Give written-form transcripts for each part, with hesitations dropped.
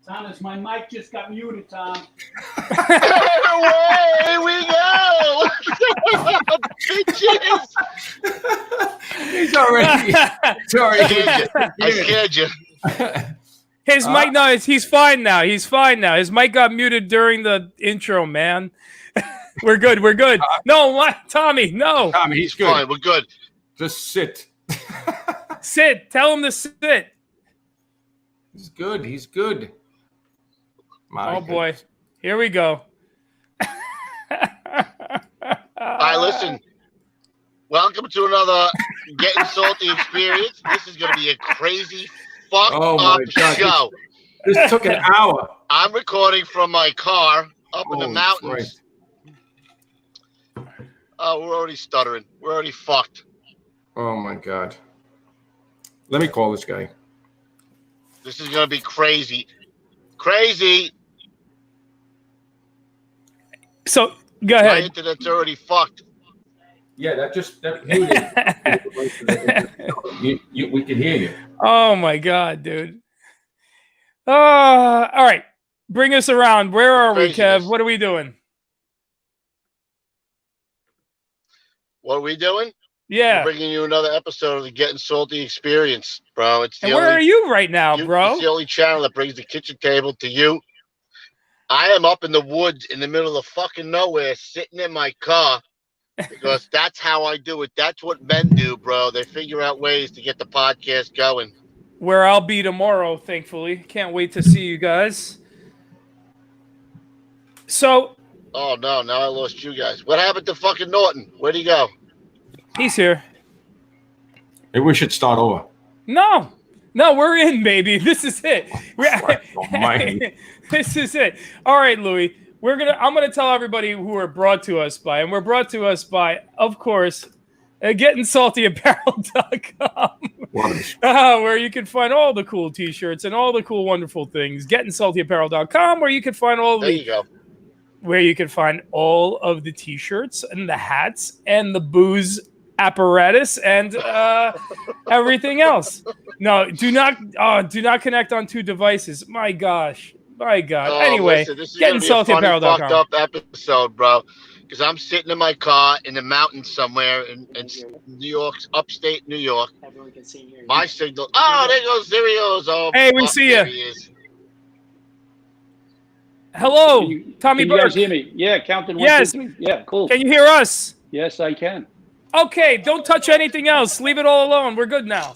Thomas, my mic just got muted, Tom. Here we go. Bitches. He's already. I scared you. His mic, no, he's fine now. He's fine now. His mic got muted during the intro, man. We're good. We're good. No, what? Tommy, no. Tommy, he's good. Fine, we're good. Just sit. Sit. Tell him to sit. He's good. He's good. My boy. Here we go. All right, listen. Welcome to another Getting Salty experience. This is going to be a crazy up show. This took an hour. I'm recording from my car up in the mountains. Christ. Oh, we're already stuttering. We're already fucked. Oh, my God. Let me call this guy. This is going to be crazy. Crazy. So, go ahead. My internet's already fucked. Yeah, that muted. We can hear you. Oh, my God, dude. All right. Bring us around. Where are we, Kev? What are we doing? What are we doing? Yeah. We're bringing you another episode of the Getting Salty experience, bro. It's the and where are you right now, bro? It's the only channel that brings the kitchen table to you. I am up in the woods in the middle of fucking nowhere, sitting in my car, because that's how I do it. That's what men do, bro. They figure out ways to get the podcast going. Where I'll be tomorrow, thankfully. Can't wait to see you guys. So. Oh, no. Now I lost you guys. What happened to fucking Norton? Where'd he go? He's here. Maybe we should start over. No, we're in, baby. This is it. This is it. All right, Louis. I'm gonna tell everybody who we're brought to us by, and we're brought to us by, of course, GettinSaltyApparel.com, where you can find all the cool T-shirts and all the cool, wonderful things. GettinSaltyApparel.com, where you can find where you can find all of the T-shirts and the hats and the booze apparatus and everything else. No, do not connect on two devices. My God. Anyway, GettinSaltyApparel.com. Fucked up episode, bro. Because I'm sitting in my car in the mountains somewhere in New York, upstate New York. My signal. Oh, there he goes. Oh, hey, we see you. Hello, Tommy Burke. Can you guys hear me? Yeah, counting 1, yes. 2, 3. Yeah, cool. Can you hear us? Yes, I can. Okay, don't touch anything else. Leave it all alone. We're good now.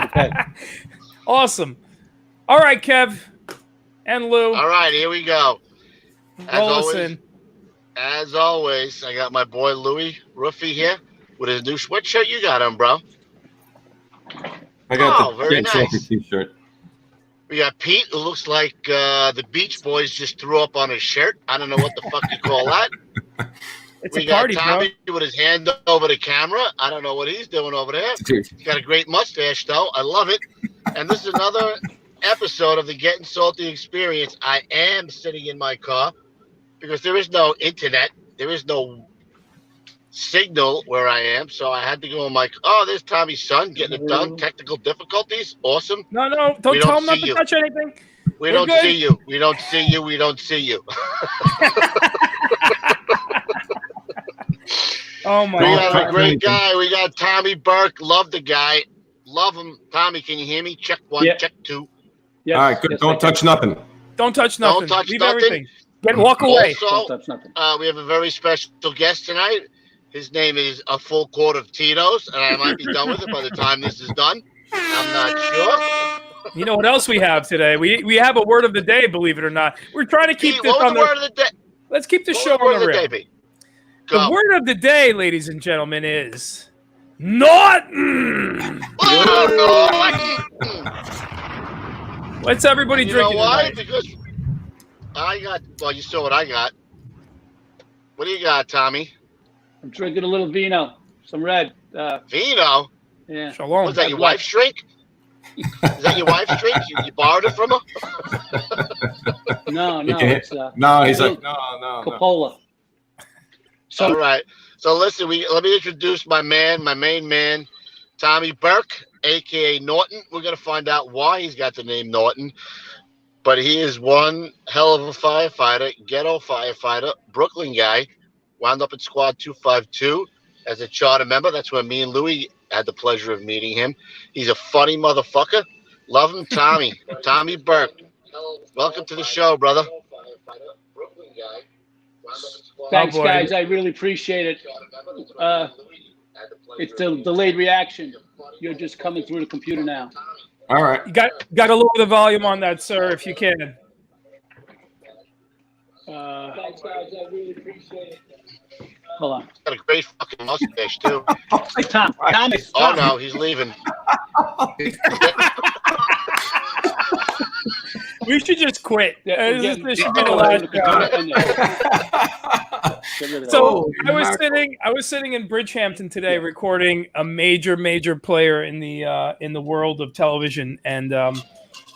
Okay. Awesome. All right, Kev and Lou. All right, here we go. As always, I got my boy Louis Ruffy here with his new sweatshirt. You got him, bro. I got the very nice T-shirt. We got Pete, who looks like the Beach Boys just threw up on his shirt. I don't know what the fuck you call that. It's a party, got Tommy with his hand over the camera. I don't know what he's doing over there. He's got a great mustache, though. I love it. And this is another episode of the Getting Salty experience. I am sitting in my car because there is no internet. There is no signal where I am, so I had to go on my. Oh, there's Tommy's son getting it done. Technical difficulties. Awesome. No, don't tell him not to touch anything. We don't see you. We don't see you. We don't see you. Oh my God. We God. have a great guy. We got Tommy Burke. Love the guy. Love him. Tommy, can you hear me? Check 1, check 2. Yes, all right, good. Yes, don't touch nothing. Don't touch nothing. Don't touch Leave nothing. Everything. Walk away. Also, don't touch nothing. We have a very special guest tonight. His name is a full quart of Tito's, and I might be done with it by the time this is done. I'm not sure. You know what else we have today? We have a word of the day, believe it or not. We're trying to keep this on the word of the day. Let's keep the show on the rail. The word of the day, ladies and gentlemen, is Norton. What's everybody drinking? You know why? Tonight? Because I got. Well, you saw what I got. What do you got, Tommy? I'm drinking a little vino, some red. Vino? Yeah. Shalom. Was that your wife's drink? Is that your wife's drink? You borrowed it from her? No. It's, no, he's like, no. Coppola. All right. So listen, let me introduce my main man, Tommy Burke, a.k.a. Norton. We're going to find out why he's got the name Norton. but he is one hell of a firefighter, ghetto firefighter, Brooklyn guy. Wound up at Squad 252 as a charter member. That's where me and Louie had the pleasure of meeting him. He's a funny motherfucker. Love him, Tommy. Tommy Burke. Welcome to the show, brother. Thanks, boy. guys. I really appreciate it. It's a delayed reaction. You're just coming through the computer now. All right. You got to lower the volume on that, sir, if you can. Thanks, guys. I really appreciate it. Hold on. Got a great fucking mustache, too. Hey, Tom. Thomas. Oh, no, he's leaving. We should just quit. Yeah, This should be the last show. So I was sitting in Bridgehampton today recording a major player in the world of television, and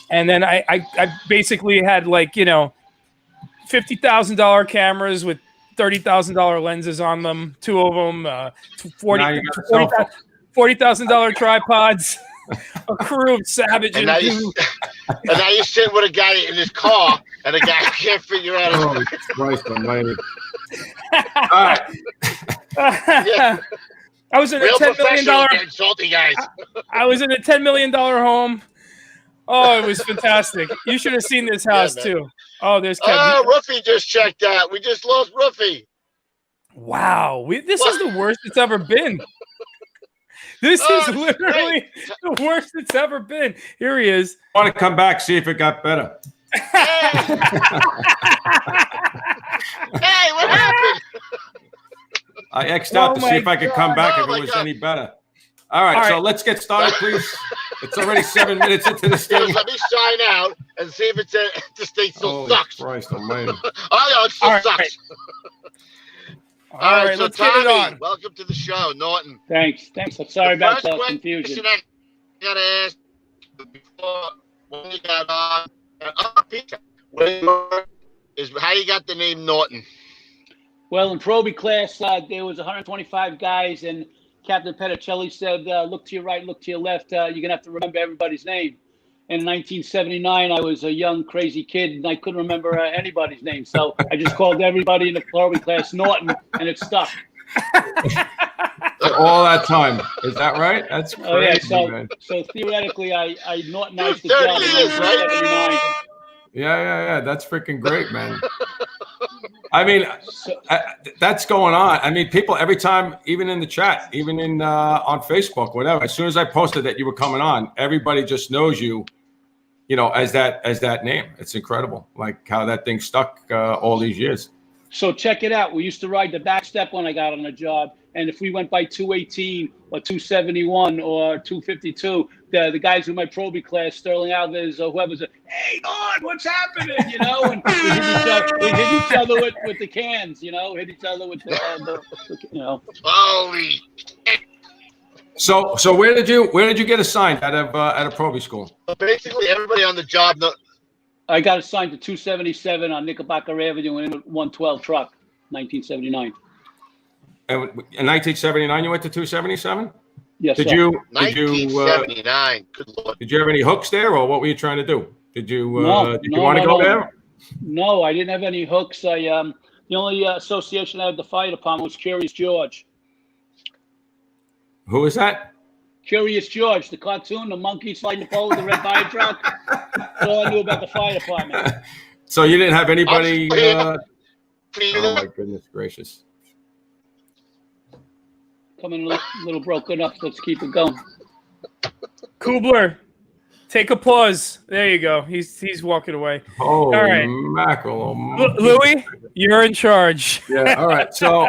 then I basically had $50,000 cameras with $30,000 lenses on them, two of them, $40,000 tripods, a crew of savages. And now you're sitting with a guy in his car, and the guy can't figure out. Oh, Christ almighty. All right. Yeah. I was in a Real $10 million. getting salty guys. I was in a $10 million home. Oh, it was fantastic. You should have seen this house too. Oh, there's Kevin. Oh, Ruffy just checked out. We just lost Ruffy. Wow, this is the worst it's ever been. This is literally the worst it's ever been. Here he is. I want to come back, see if it got better. Hey, what happened? I X'd out to see if I could come back if it was any better. All right, so let's get started, please. It's already 7 minutes into this thing. Let me sign out and see if this thing still sucks. Christ almighty. Oh, no, it still sucks. All right, so let's Tommy, get it on. welcome to the show, Norton. Thanks. I'm sorry about the Question confusion. I got to ask before when you got on, Peter, is how you got the name Norton. Well, in Proby class, there was 125 guys, and Captain Petticelli said, look to your right, look to your left. You're going to have to remember everybody's name. And in 1979, I was a young, crazy kid, and I couldn't remember anybody's name. So I just called everybody in the Proby class Norton, and it stuck. All that time. Is that right? That's crazy, Oh, yeah. man. So theoretically, I Nortonized the 30 job in years, right? 1979. Yeah. That's freaking great, man. I mean, that's going on. I mean, people every time, even in the chat, even in on Facebook, whatever. As soon as I posted that you were coming on, everybody just knows you, as that name. It's incredible, like how that thing stuck all these years. So check it out. We used to ride the back step when I got on the job, and if we went by 218 or 271 or 252, the guys in my Proby class, Sterling Alves or whoever, said, "Hey, Norton, what's happening?" And we hit each other with the cans. Hit each other with the. Holy. So where did you get assigned at a Proby school? Basically, everybody on the job. I got assigned to 277 on Knickerbocker Avenue in a 112 truck, 1979. And in 1979, you went to 277? Yes, Did sir. you 1979. Good Lord. Did you have any hooks there, or what were you trying to do? Did you want to No. go there? No, I didn't have any hooks. The only association I had with the fire department was Curious George. Who is that? Curious George, the cartoon, the monkey sliding the pole with the red fire truck. That's all I knew about the fire department. So you didn't have anybody? Oh Peter. my goodness gracious! Coming a little broken up. Let's keep it going. Kubler, take applause. There you go. He's walking away. Holy all right, mackerel! Louis, you're in charge. Yeah. All right. So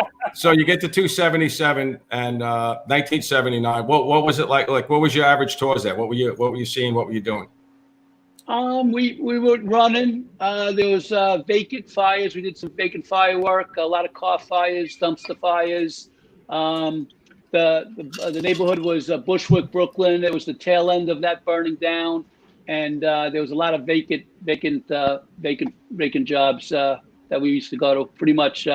you get to 277 and 1979. What was it like? Like, what was your average tours there? What were you seeing? What were you doing? We were running. There was vacant fires. We did some vacant fire work. A lot of car fires, dumpster fires. The neighborhood was Bushwick, Brooklyn. It was the tail end of that burning down, and there was a lot of vacant jobs that we used to go to. Pretty much,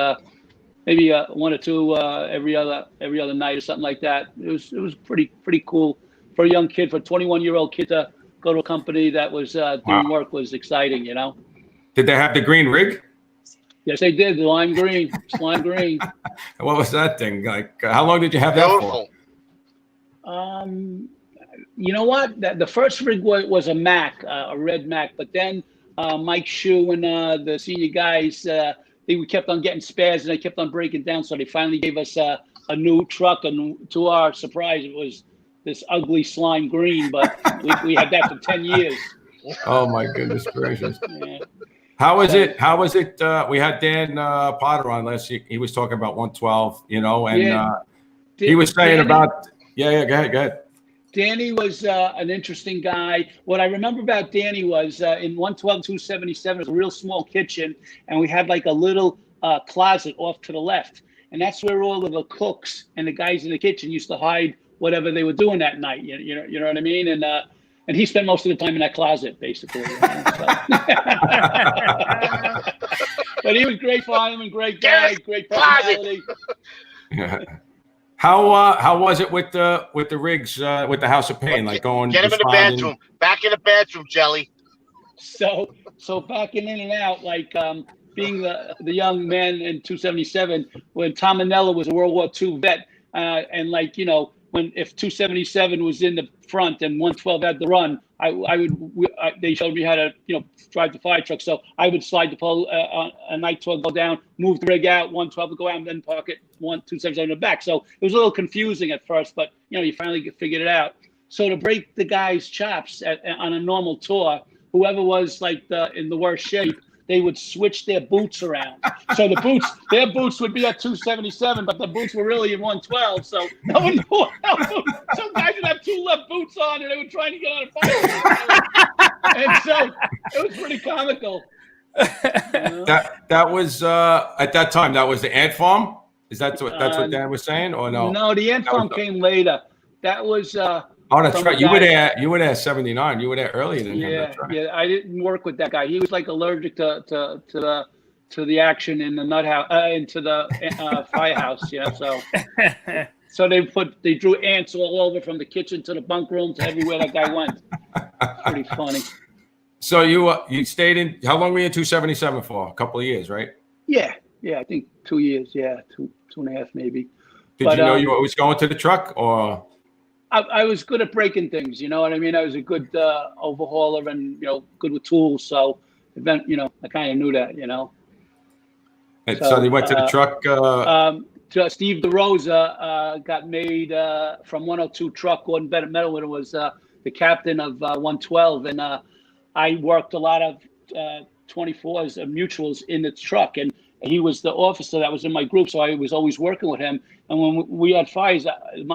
maybe one or two every other night or something like that. It was pretty cool for a young kid, for a 21-year-old kid to go to a company that was doing work was exciting, you know. Did they have the green rig? Yes, they did. The lime green. It's lime green. What was that thing? Like, how long did you have that for? You know what? The first rig was a Mac, a red Mac. But then Mike Shue and the senior guys, we kept on getting spares and they kept on breaking down. So they finally gave us a new truck. And to our surprise, it was this ugly slime green. But we had that for 10 years. Oh, my goodness gracious. Yeah. How was it? We had Dan Potter on last week. He was talking about 112, you know, and he was saying about, go ahead. Danny was an interesting guy. What I remember about Danny was in 112 277 was a real small kitchen, and we had like a little closet off to the left, and that's where all of the cooks and the guys in the kitchen used to hide whatever they were doing that night. You know what I mean? And he spent most of the time in that closet, basically. You know, so. But he was great fireman, great guy, great personality. How was it with the rigs with the House of Pain? Like going get him in the bathroom, back in the bathroom, Jelly. So backing in and out, like being the young man in 277 when Tom Manella was a World War II vet, and like you know. If 277 was in the front and 112 had the run, they showed me how to drive the fire truck. So I would slide the pole, a night 12 go down, move the rig out, 112 would go out, and then park it 277 in the back. So it was a little confusing at first, but you finally figured it out. So to break the guy's chops on a normal tour, whoever was like in the worst shape, they would switch their boots around. So their boots would be at 277, but the boots were really in 112. So no one knew what boots. Some guys would have two left boots on, and they were trying to get on a fire. And so it was pretty comical. That was at that time. That was the ant farm. That's what Dan was saying, or no? No, the ant farm came later. That was. Oh, that's right. You were there 79. You were there earlier than him. That's right. Yeah. I didn't work with that guy. He was like allergic to the action in the nut house, into the firehouse. Yeah. So they drew ants all over from the kitchen to the bunk room to everywhere that guy went. Pretty funny. So you stayed in. How long were you in 277 for? A couple of years, right? Yeah. I think 2 years. Yeah, two and a half maybe. Did you know you were always going to the truck, or? I was good at breaking things, you know what I mean? I was a good overhauler and, good with tools. So, I kind of knew that, And so they went to the truck? Steve DeRosa got made from 102 truck. Gordon Bennett Metalwood was the captain of 112. And I worked a lot of 24s and mutuals in the truck. And he was the officer that was in my group, so I was always working with him. And when we had fires,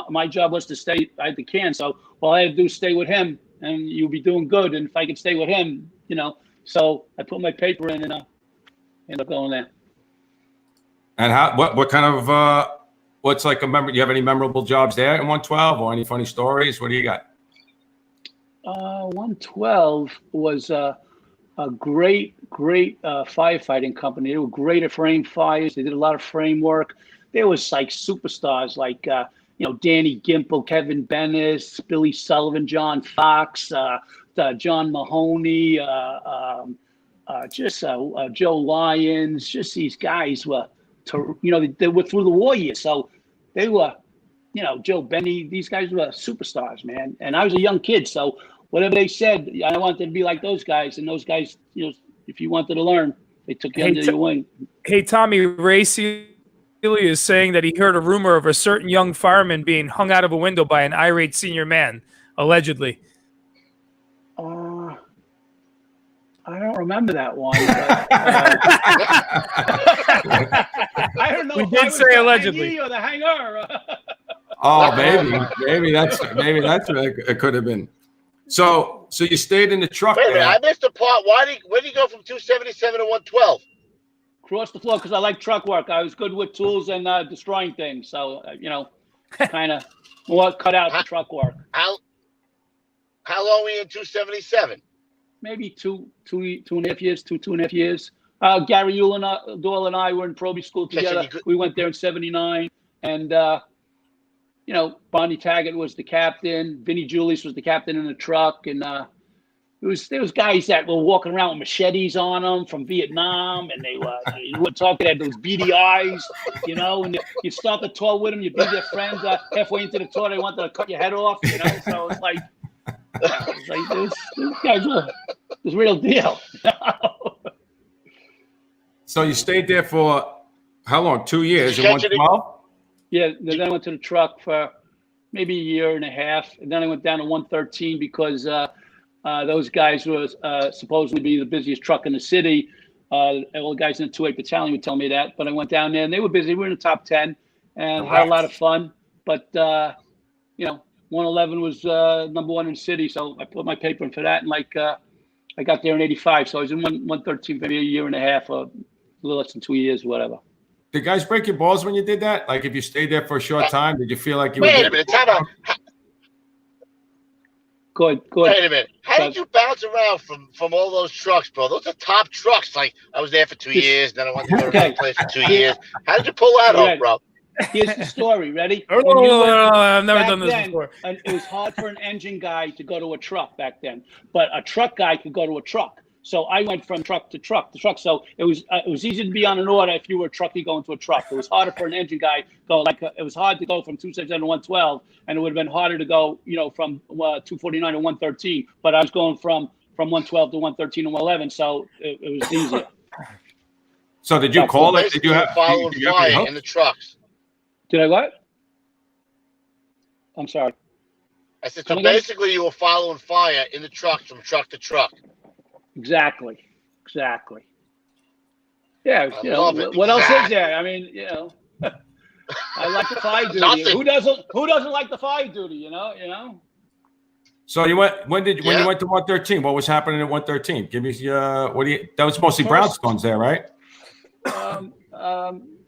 my job was to stay at the can. So all I had to do is stay with him, and you'll be doing good. And if I could stay with him, so I put my paper in and ended up going there. And what kind of what's like do you have any memorable jobs there in 112 or any funny stories? What do you got? 112 was a great firefighting company. They were great at frame fires. They did a lot of frame work. There was like superstars like Danny Gimple, Kevin Bennis, Billy Sullivan, John Fox, John Mahoney, Joe Lyons. Just these guys were, they were through the war years, so they were, Joe Benny. These guys were superstars, man. And I was a young kid, so whatever they said, I wanted to be like those guys. And those guys, if you wanted to learn, they took you under your wing. Hey, Tommy, Ray Seeley is saying that he heard a rumor of a certain young fireman being hung out of a window by an irate senior man, allegedly. I don't remember that one. But, I don't know. We did say allegedly. Or the hanger. Oh, maybe that's it could have been. So you stayed in the truck. Wait a minute, I missed the part. Where did you go from 277 to 112? Across the floor, because I like truck work. I was good with tools and destroying things. So, kind of more cut out the truck work. How long were you in 277? Maybe two and a half years, two and a half years. Gary Doyle and I were in Proby school together. We went there in 79. And, Bonnie Taggart was the captain. Vinnie Julius was the captain in the truck. And there was guys that were walking around with machetes on them from Vietnam, and they were talking, had those beady eyes, you know. And you start the tour with them, you be their friends. Halfway into the tour, they wanted to cut your head off, you know. So it's like those guys were the real deal. You know? So you stayed there for how long? 2 years in 112? Yeah. Then I went to the truck for maybe a year and a half, and then I went down to 113 because those guys were supposedly be the busiest truck in the city. All the guys in the 2-8 battalion would tell me that, but I went down there and they were busy. We were in the top 10 and had a lot of fun. But you know, 111 was number one in the city, so I put my paper in for that. And I got there in '85, so I was in 113 maybe a year and a half, or a little less than 2 years, whatever. Did guys break your balls when you did that? Like, if you stayed there for a short time, did you feel like you Wait a minute, time out. Go ahead. Wait a minute. How did you bounce around from all those trucks, bro? Those are top trucks. Like, I was there for 2 years, then I went to go to another place for 2 years. How did you pull that off, bro? Here's the story. Ready? I've never done this before. It was hard for an engine guy to go to a truck back then, but a truck guy could go to a truck. So I went from truck to truck to truck. So it was easy to be on an order if you were a truckie going to a truck. It was harder for an engine guy to go. It was hard to go from 277 to 112, and it would have been harder to go, you know, from 249 to 113. But I was going from 112 to 113 to 111, so it was easier. So did you call it? Did you have following fire in the trucks? Did I what? I'm sorry. I said, so basically you were following fire in the trucks from truck to truck. Exactly. Yeah, you know, what else is there? I mean, you know, I like the fire duty. Who doesn't like the fire duty? You know. So you went when you went to 113? What was happening at 113? Give me that was mostly brownstones there, right?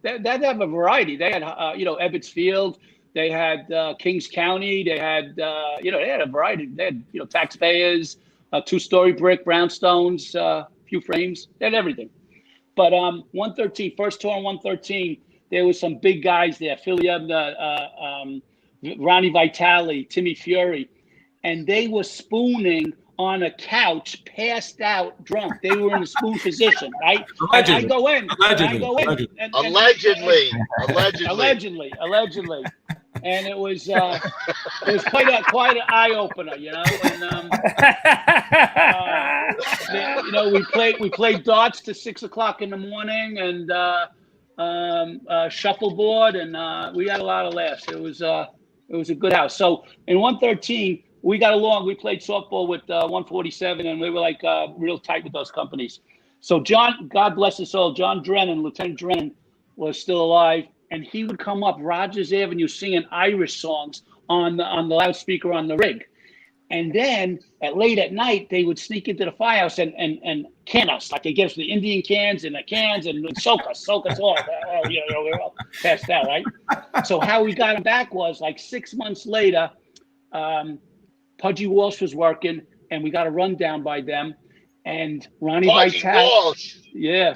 They'd have a variety. They had Ebbets Field. They had Kings County. They had they had a variety. They had taxpayers. 2-story brick, brownstones, a few frames, they had everything. But 113, first tour on 113, there was some big guys there, Philly Ronnie Vitale, Timmy Fury, and they were spooning on a couch, passed out, drunk. They were in a spoon position, right? Allegedly. I go in. Allegedly. And it was quite an eye opener, you know. And we played darts to 6 o'clock in the morning, and shuffleboard, and we had a lot of laughs. It was a good house. So in 113, we got along. We played softball with 147, and we were like real tight with those companies. So John, God bless his soul, John Drennan, Lieutenant Drennan, was still alive. And he would come up Rogers Avenue singing Irish songs on the loudspeaker on the rig. And then late at night, they would sneak into the firehouse and can us. Like they get us the Indian cans and soak us all. We're all passed out, right? So how we got them back was like 6 months later, Pudgy Walsh was working, and we got a rundown by them. And Ronnie Vitale,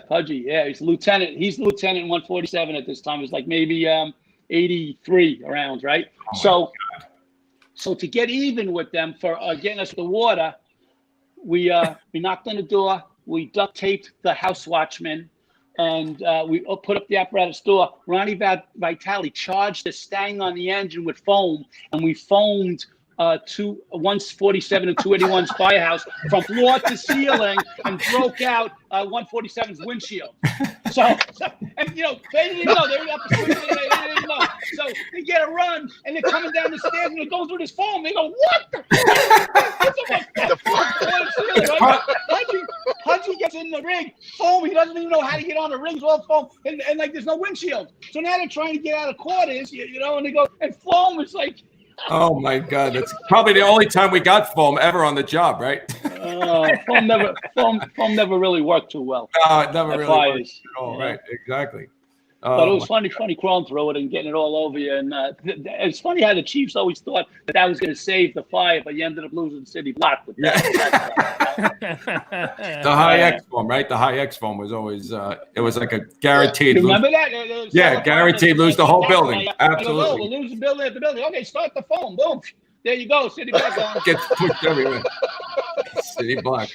Pudgy, he's lieutenant. He's lieutenant in 147 at this time. It was like maybe 83 around, right? So to get even with them for getting us the water, we knocked on the door. We duct taped the house watchman, and we put up the apparatus door. Ronnie Vitale charged the stang on the engine with foam, and we foamed 147 and 281's firehouse from floor to ceiling and broke out 147's windshield. So and they didn't know. They were up the street. They didn't know. So they get a run, and they're coming down the stairs, and they're going through this foam. They go, what the fuck? Pudgy gets in the rig, foam. He doesn't even know how to get on the rig. It's all foam, and like there's no windshield. So now they're trying to get out of quarters, and they go, and foam is like, oh my God, that's probably the only time we got foam ever on the job, right? Foam never really worked too well. No, it never really worked at all, right? Exactly. But it was funny crawling through it and getting it all over you. And it's funny how the Chiefs always thought that was going to save the fire, but you ended up losing City Block with that. The high X foam, right? The high X foam was always it was like a guaranteed. Remember that? Yeah, guaranteed lose the whole building. Absolutely. We'll lose the building at the building. Okay, start the foam. Boom. There you go. City Block on. Gets pushed everywhere. City Block.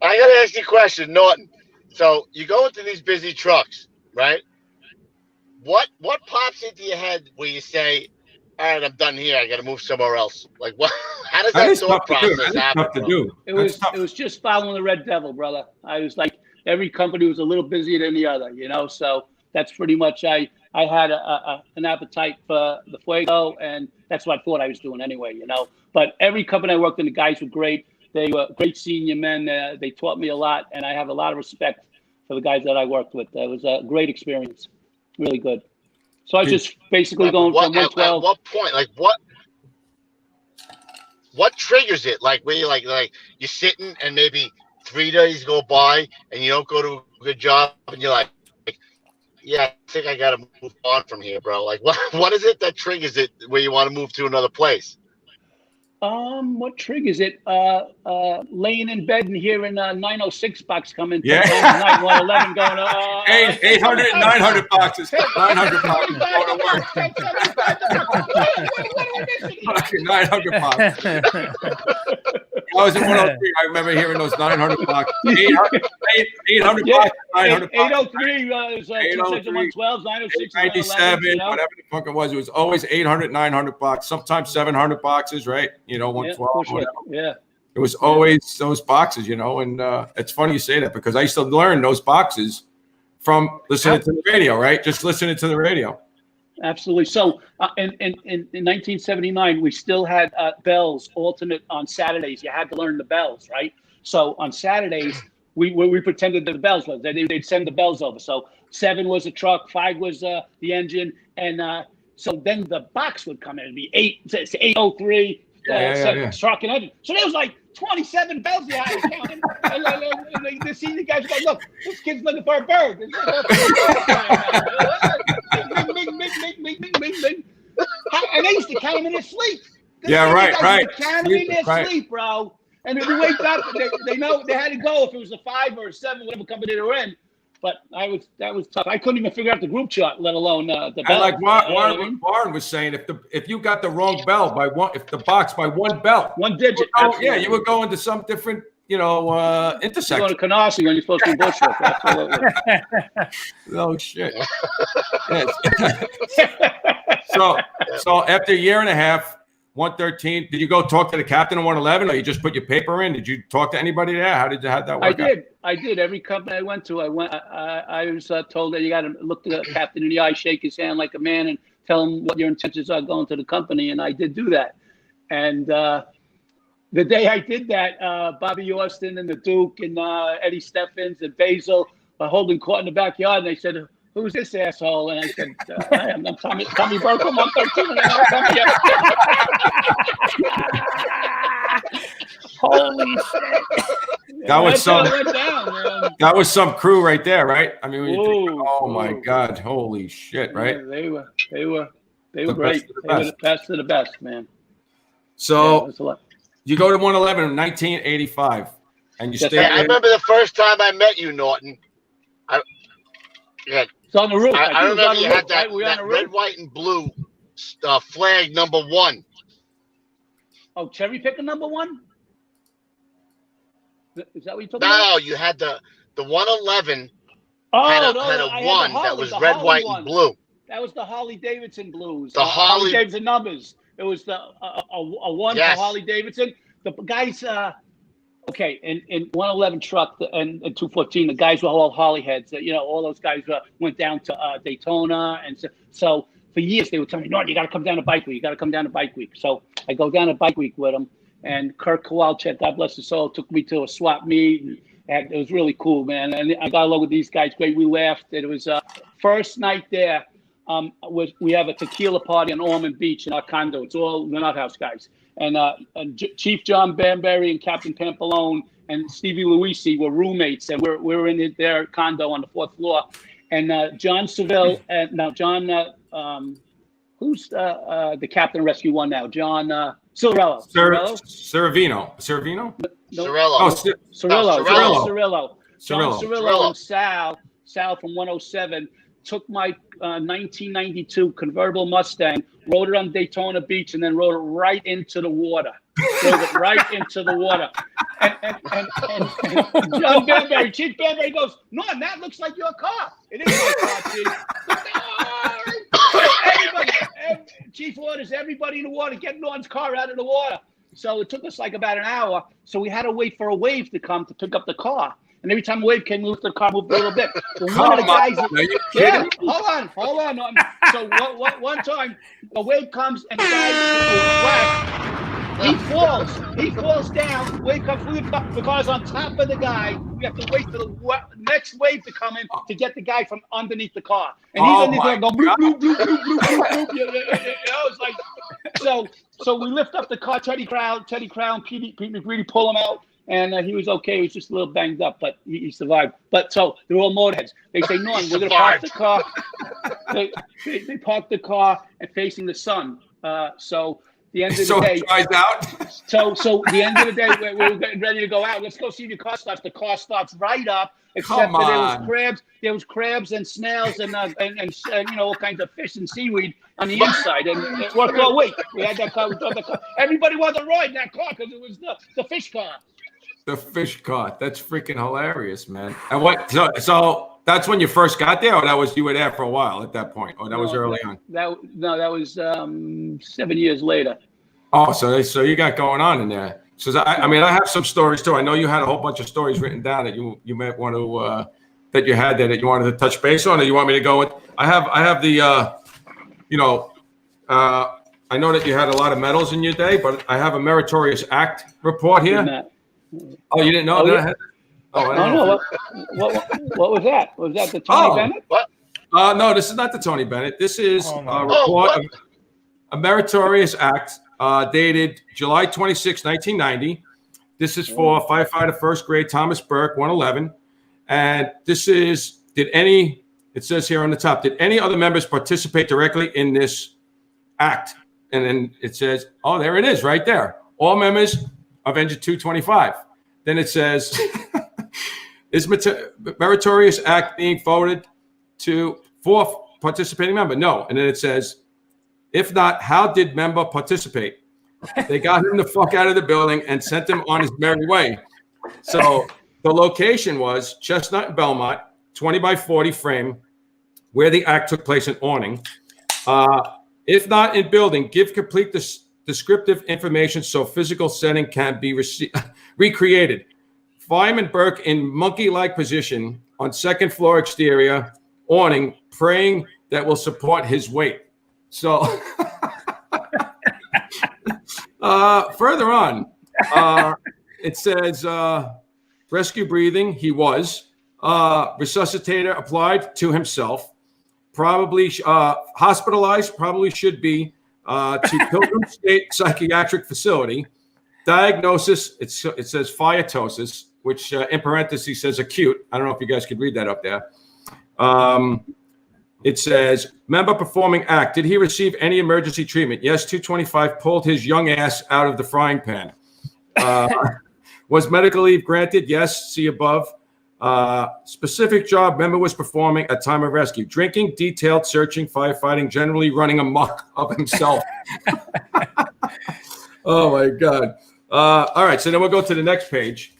I got to ask you a question, Norton. So you go into these busy trucks, right? What pops into your head where you say, all right, I'm done here. I got to move somewhere else. Like, what? How does that thought process happen? It was just following the Red Devil, brother. I was like, every company was a little busier than the other, you know. So that's pretty much I had an appetite for the fuego, and that's what I thought I was doing anyway, you know. But every company I worked in, the guys were great. They were great senior men. They taught me a lot, and I have a lot of respect for the guys that I worked with. It was a great experience, really good. So I was just basically going from 112. At what point, like what triggers it? Like where you like you're sitting and maybe 3 days go by and you don't go to a good job and you're like, yeah, I think I got to move on from here, bro. Like what is it that triggers it where you want to move to another place? What triggers it? Laying in bed and hearing 906 bucks coming. Yeah. 111 going. 800 and 900 boxes. 900 boxes going to work. Fucking 900 boxes. I was in 103. I remember hearing those 900 boxes. 800 boxes. 900 803 was 112, 906, 97, whatever the fuck it was. It was always 800, 900 boxes. Sometimes 700 boxes, right? You know, 112. Yeah. It was always those boxes, you know, and it's funny you say that because I used to learn those boxes from listening to the radio, right? Just listening to the radio. Absolutely. So in 1979, we still had bells alternate on Saturdays. You had to learn the bells, right? So on Saturdays, we pretended that the bells was. They'd send the bells over. So 7 was a truck, 5 was the engine, and so then the box would come in. It'd be 803. Truck and engine. So there was like 27 bells you had to count. And the senior guys go, look, this kid's looking for a bird. Bing, bing, bing, bing, bing. And they used to count them in their sleep. Right. Count them in their sleep, bro. And if we wake up, they know they had to go if it was a 5 or a 7, whatever company they were in. But that was tough. I couldn't even figure out the group chart, let alone the bell. And like Warren was saying, if you got the wrong bell by one, if the box by one bell, one digit, you would go into some different, intersection. You go to Canarsie when you're supposed to be Bushwick. Absolutely. Oh shit. So after a year and a half, 113. Did you go talk to the captain of 111, or you just put your paper in? Did you talk to anybody there? How did that work? I did. Every company I went to, I was told that you got to look the captain in the eye, shake his hand like a man, and tell him what your intentions are going to the company. And I did do that. And the day I did that, Bobby Austin and the Duke and Eddie Steffens and Basil were holding court in the backyard, and they said, "Who's this asshole?" And I said, I'm Tommy Burke from 113. Holy shit. That was some crew right there, right? I mean, oh my God, holy shit, right? Yeah, they were great. They were the best of the best, man. So you go to 111 in 1985, and you stay there. I remember the first time I met you, Norton. It's on the roof. I remember you had that red, white, and blue flag number 1. Oh, cherry picker number 1? Is that what you talking about? No, you had the 111 had a 1 that was red, white, and blue. That was the Harley Davidson blues. The Harley Davidson numbers. It was a 1 for Harley Davidson. The guys, in 111 truck and 214, the guys were all Harley heads. All those guys went down to Daytona, and so for years they would tell me, "No, you got to come down to Bike Week. You got to come down to Bike Week." So I go down to Bike Week with them, and Kirk Kowalczyk, God bless his soul, took me to a swap meet, and it was really cool, man. And I got along with these guys great. We laughed. It was first night there. We have a tequila party on Ormond Beach in our condo. It's all the Nut House guys. And Chief John Banbury and Captain Pampalone and Stevie Luisi were roommates, and we're in their condo on the 4th floor. And John Seville and now John, who's the captain of Rescue 1 now? John Cirillo. Cirillo. Cirillo and Sal from 107 took my 1992 convertible Mustang, rode it on Daytona Beach, and then rode it right into the water. Drove it right into the water. And John Banbury, Chief Banbury goes, "Norton, that looks like your car." It is my car, Chief. Chief orders everybody in the water, get Norton's car out of the water. So it took us like about an hour. So we had to wait for a wave to come to pick up the car. And every time a wave came, the car moved a little bit. So one of the guys, hold on. So one time, a wave comes and the guy he falls down. Wave comes, the car's on top of the guy. We have to wait for the next wave to come in to get the guy from underneath the car. And he's underneath there going bloop, bloop, bloop, bloop, bloop, bloop, bloop. You know, it's like so we lift up the car. Teddy Crown, Pete McGreedy pull him out. And he was okay. He was just a little banged up, but he survived. But so they're all motorheads. They say, "Norton, we're going to park the car." They park the car and facing the sun. So the end of the day, it dries out. So the end of the day, we're getting ready to go out. Let's go see if your car starts. The car starts right up, except that there was crabs and snails and all kinds of fish and seaweed on the inside. And it worked all week. We had that car. We drove the car. Everybody wanted to ride in that car because it was the fish car. The fish cart. That's freaking hilarious, man. And what? So that's when you first got there, or you were there for a while at that point, or that was early on. That was 7 years later. Oh, so you got going on in there. So I have some stories too. I know you had a whole bunch of stories written down that you might want to that you had there that you wanted to touch base on, or you want me to go with? I have the I know that you had a lot of medals in your day, but I have a meritorious act report here. Oh, you didn't know that? No. What was that? Was that the Tony Bennett? What? No, this is not the Tony Bennett. This is a report of a meritorious act dated July 26, 1990. This is for firefighter first grade Thomas Burke, 111. And this is, it says here on the top, did any other members participate directly in this act? And then it says, oh, there it is right there. All members of Engine 225. Then it says, is meritorious act being forwarded to fourth participating member? No. And then it says, if not, how did member participate? They got him the fuck out of the building and sent him on his merry way. So the location was Chestnut and Belmont, 20 by 40 frame, where the act took place in awning. If not in building, give complete descriptive information so physical setting can be recreated. Fireman Burke in monkey-like position on second floor exterior awning, praying that will support his weight. So further on, it says rescue breathing. He was resuscitator applied to himself. Probably hospitalized. Probably should be. To Pilgrim State Psychiatric Facility. Diagnosis, it says fiatosis, which in parentheses says acute. I don't know if you guys could read that up there. It says, member performing act. Did he receive any emergency treatment? Yes, 225 pulled his young ass out of the frying pan. Was medical leave granted? Yes, see above. Specific job member was performing at time of rescue. Drinking, detailed, searching, firefighting, generally running amok of himself. Oh, my God. All right, so then we'll go to the next page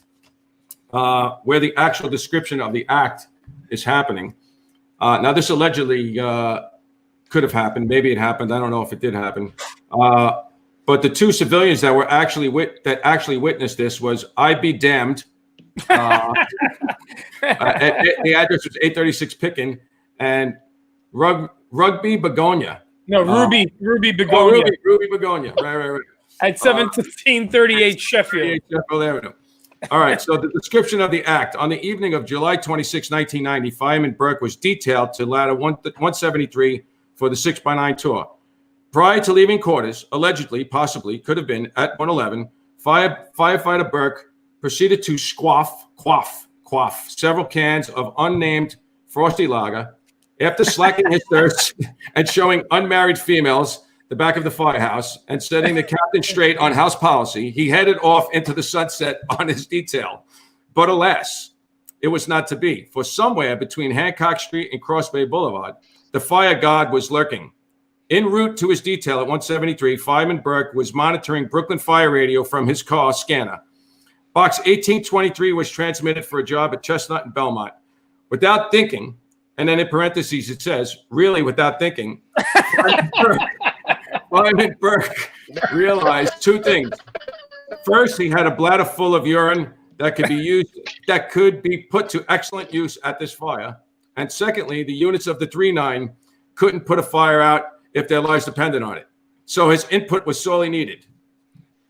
where the actual description of the act is happening. Now, this allegedly could have happened. Maybe it happened. I don't know if it did happen. But the two civilians that were actually witnessed this was I be damned. The address was 836 Pickin and Rugby Begonia. No, Ruby Begonia. Oh, Ruby Begonia. Right. At 1738 Sheffield. Sheffield Avenue. All right. So the description of the act. On the evening of July 26, 1990, Fireman Burke was detailed to ladder 173 for the 6x9 tour. Prior to leaving quarters, allegedly, possibly, could have been at 111, firefighter Burke proceeded to quaff several cans of unnamed frosty lager. After slacking his thirst and showing unmarried females the back of the firehouse and setting the captain straight on house policy, he headed off into the sunset on his detail. But alas, it was not to be. For somewhere between Hancock Street and Cross Bay Boulevard, the fire god was lurking. En route to his detail at 173, Fireman Burke was monitoring Brooklyn Fire Radio from his car scanner. Box 1823 was transmitted for a job at Chestnut and Belmont. Without thinking, and then in parentheses it says, really without thinking, Fireman Burke realized two things. First, he had a bladder full of urine that could be put to excellent use at this fire. And secondly, the units of the 3-9 couldn't put a fire out if their lives depended on it. So his input was sorely needed.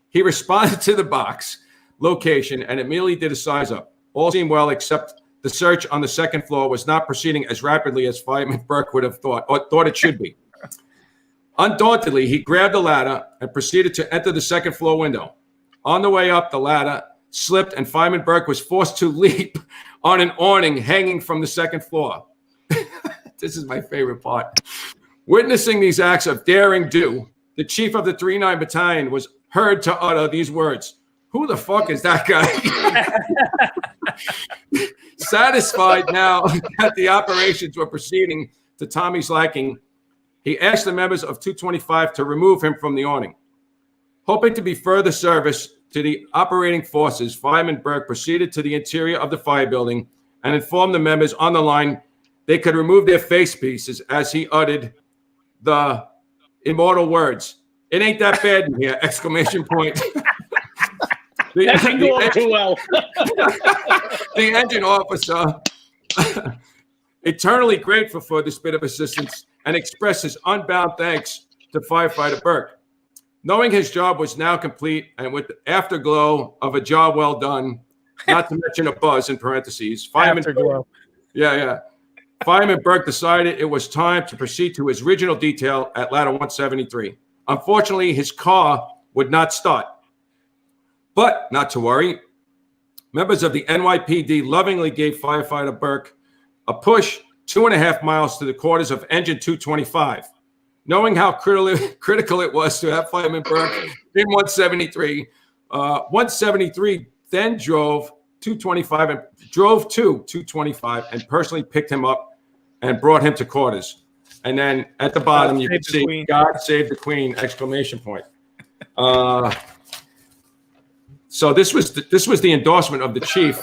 He responded to the box location and immediately did a size up. All seemed well, except the search on the second floor was not proceeding as rapidly as Fireman Burke would have thought it should be. Undauntedly, he grabbed a ladder and proceeded to enter the second floor window. On the way up, the ladder slipped and Fireman Burke was forced to leap on an awning hanging from the second floor. This is my favorite part. Witnessing these acts of daring do, the chief of the 3-9 battalion was heard to utter these words. Who the fuck is that guy? Satisfied now that the operations were proceeding to Tommy's liking, he asked the members of 225 to remove him from the awning. Hoping to be further service to the operating forces, Fireman Burke proceeded to the interior of the fire building and informed the members on the line they could remove their face pieces as he uttered the immortal words, "It ain't that bad in here!" Exclamation point. The engine officer, eternally grateful for this bit of assistance, and expressed his unbound thanks to firefighter Burke. Knowing his job was now complete and with the afterglow of a job well done, not to mention a buzz in parentheses, Fireman Burke decided it was time to proceed to his original detail at ladder 173. Unfortunately, his car would not start. But not to worry, members of the NYPD lovingly gave firefighter Burke a push 2.5 miles to the quarters of engine 225. Knowing how critical it was to have Fireman Burke in 173, 173 then drove to 225 and personally picked him up and brought him to quarters. And then at the bottom, you can see God save the Queen! Exclamation point. So this was the endorsement of the chief.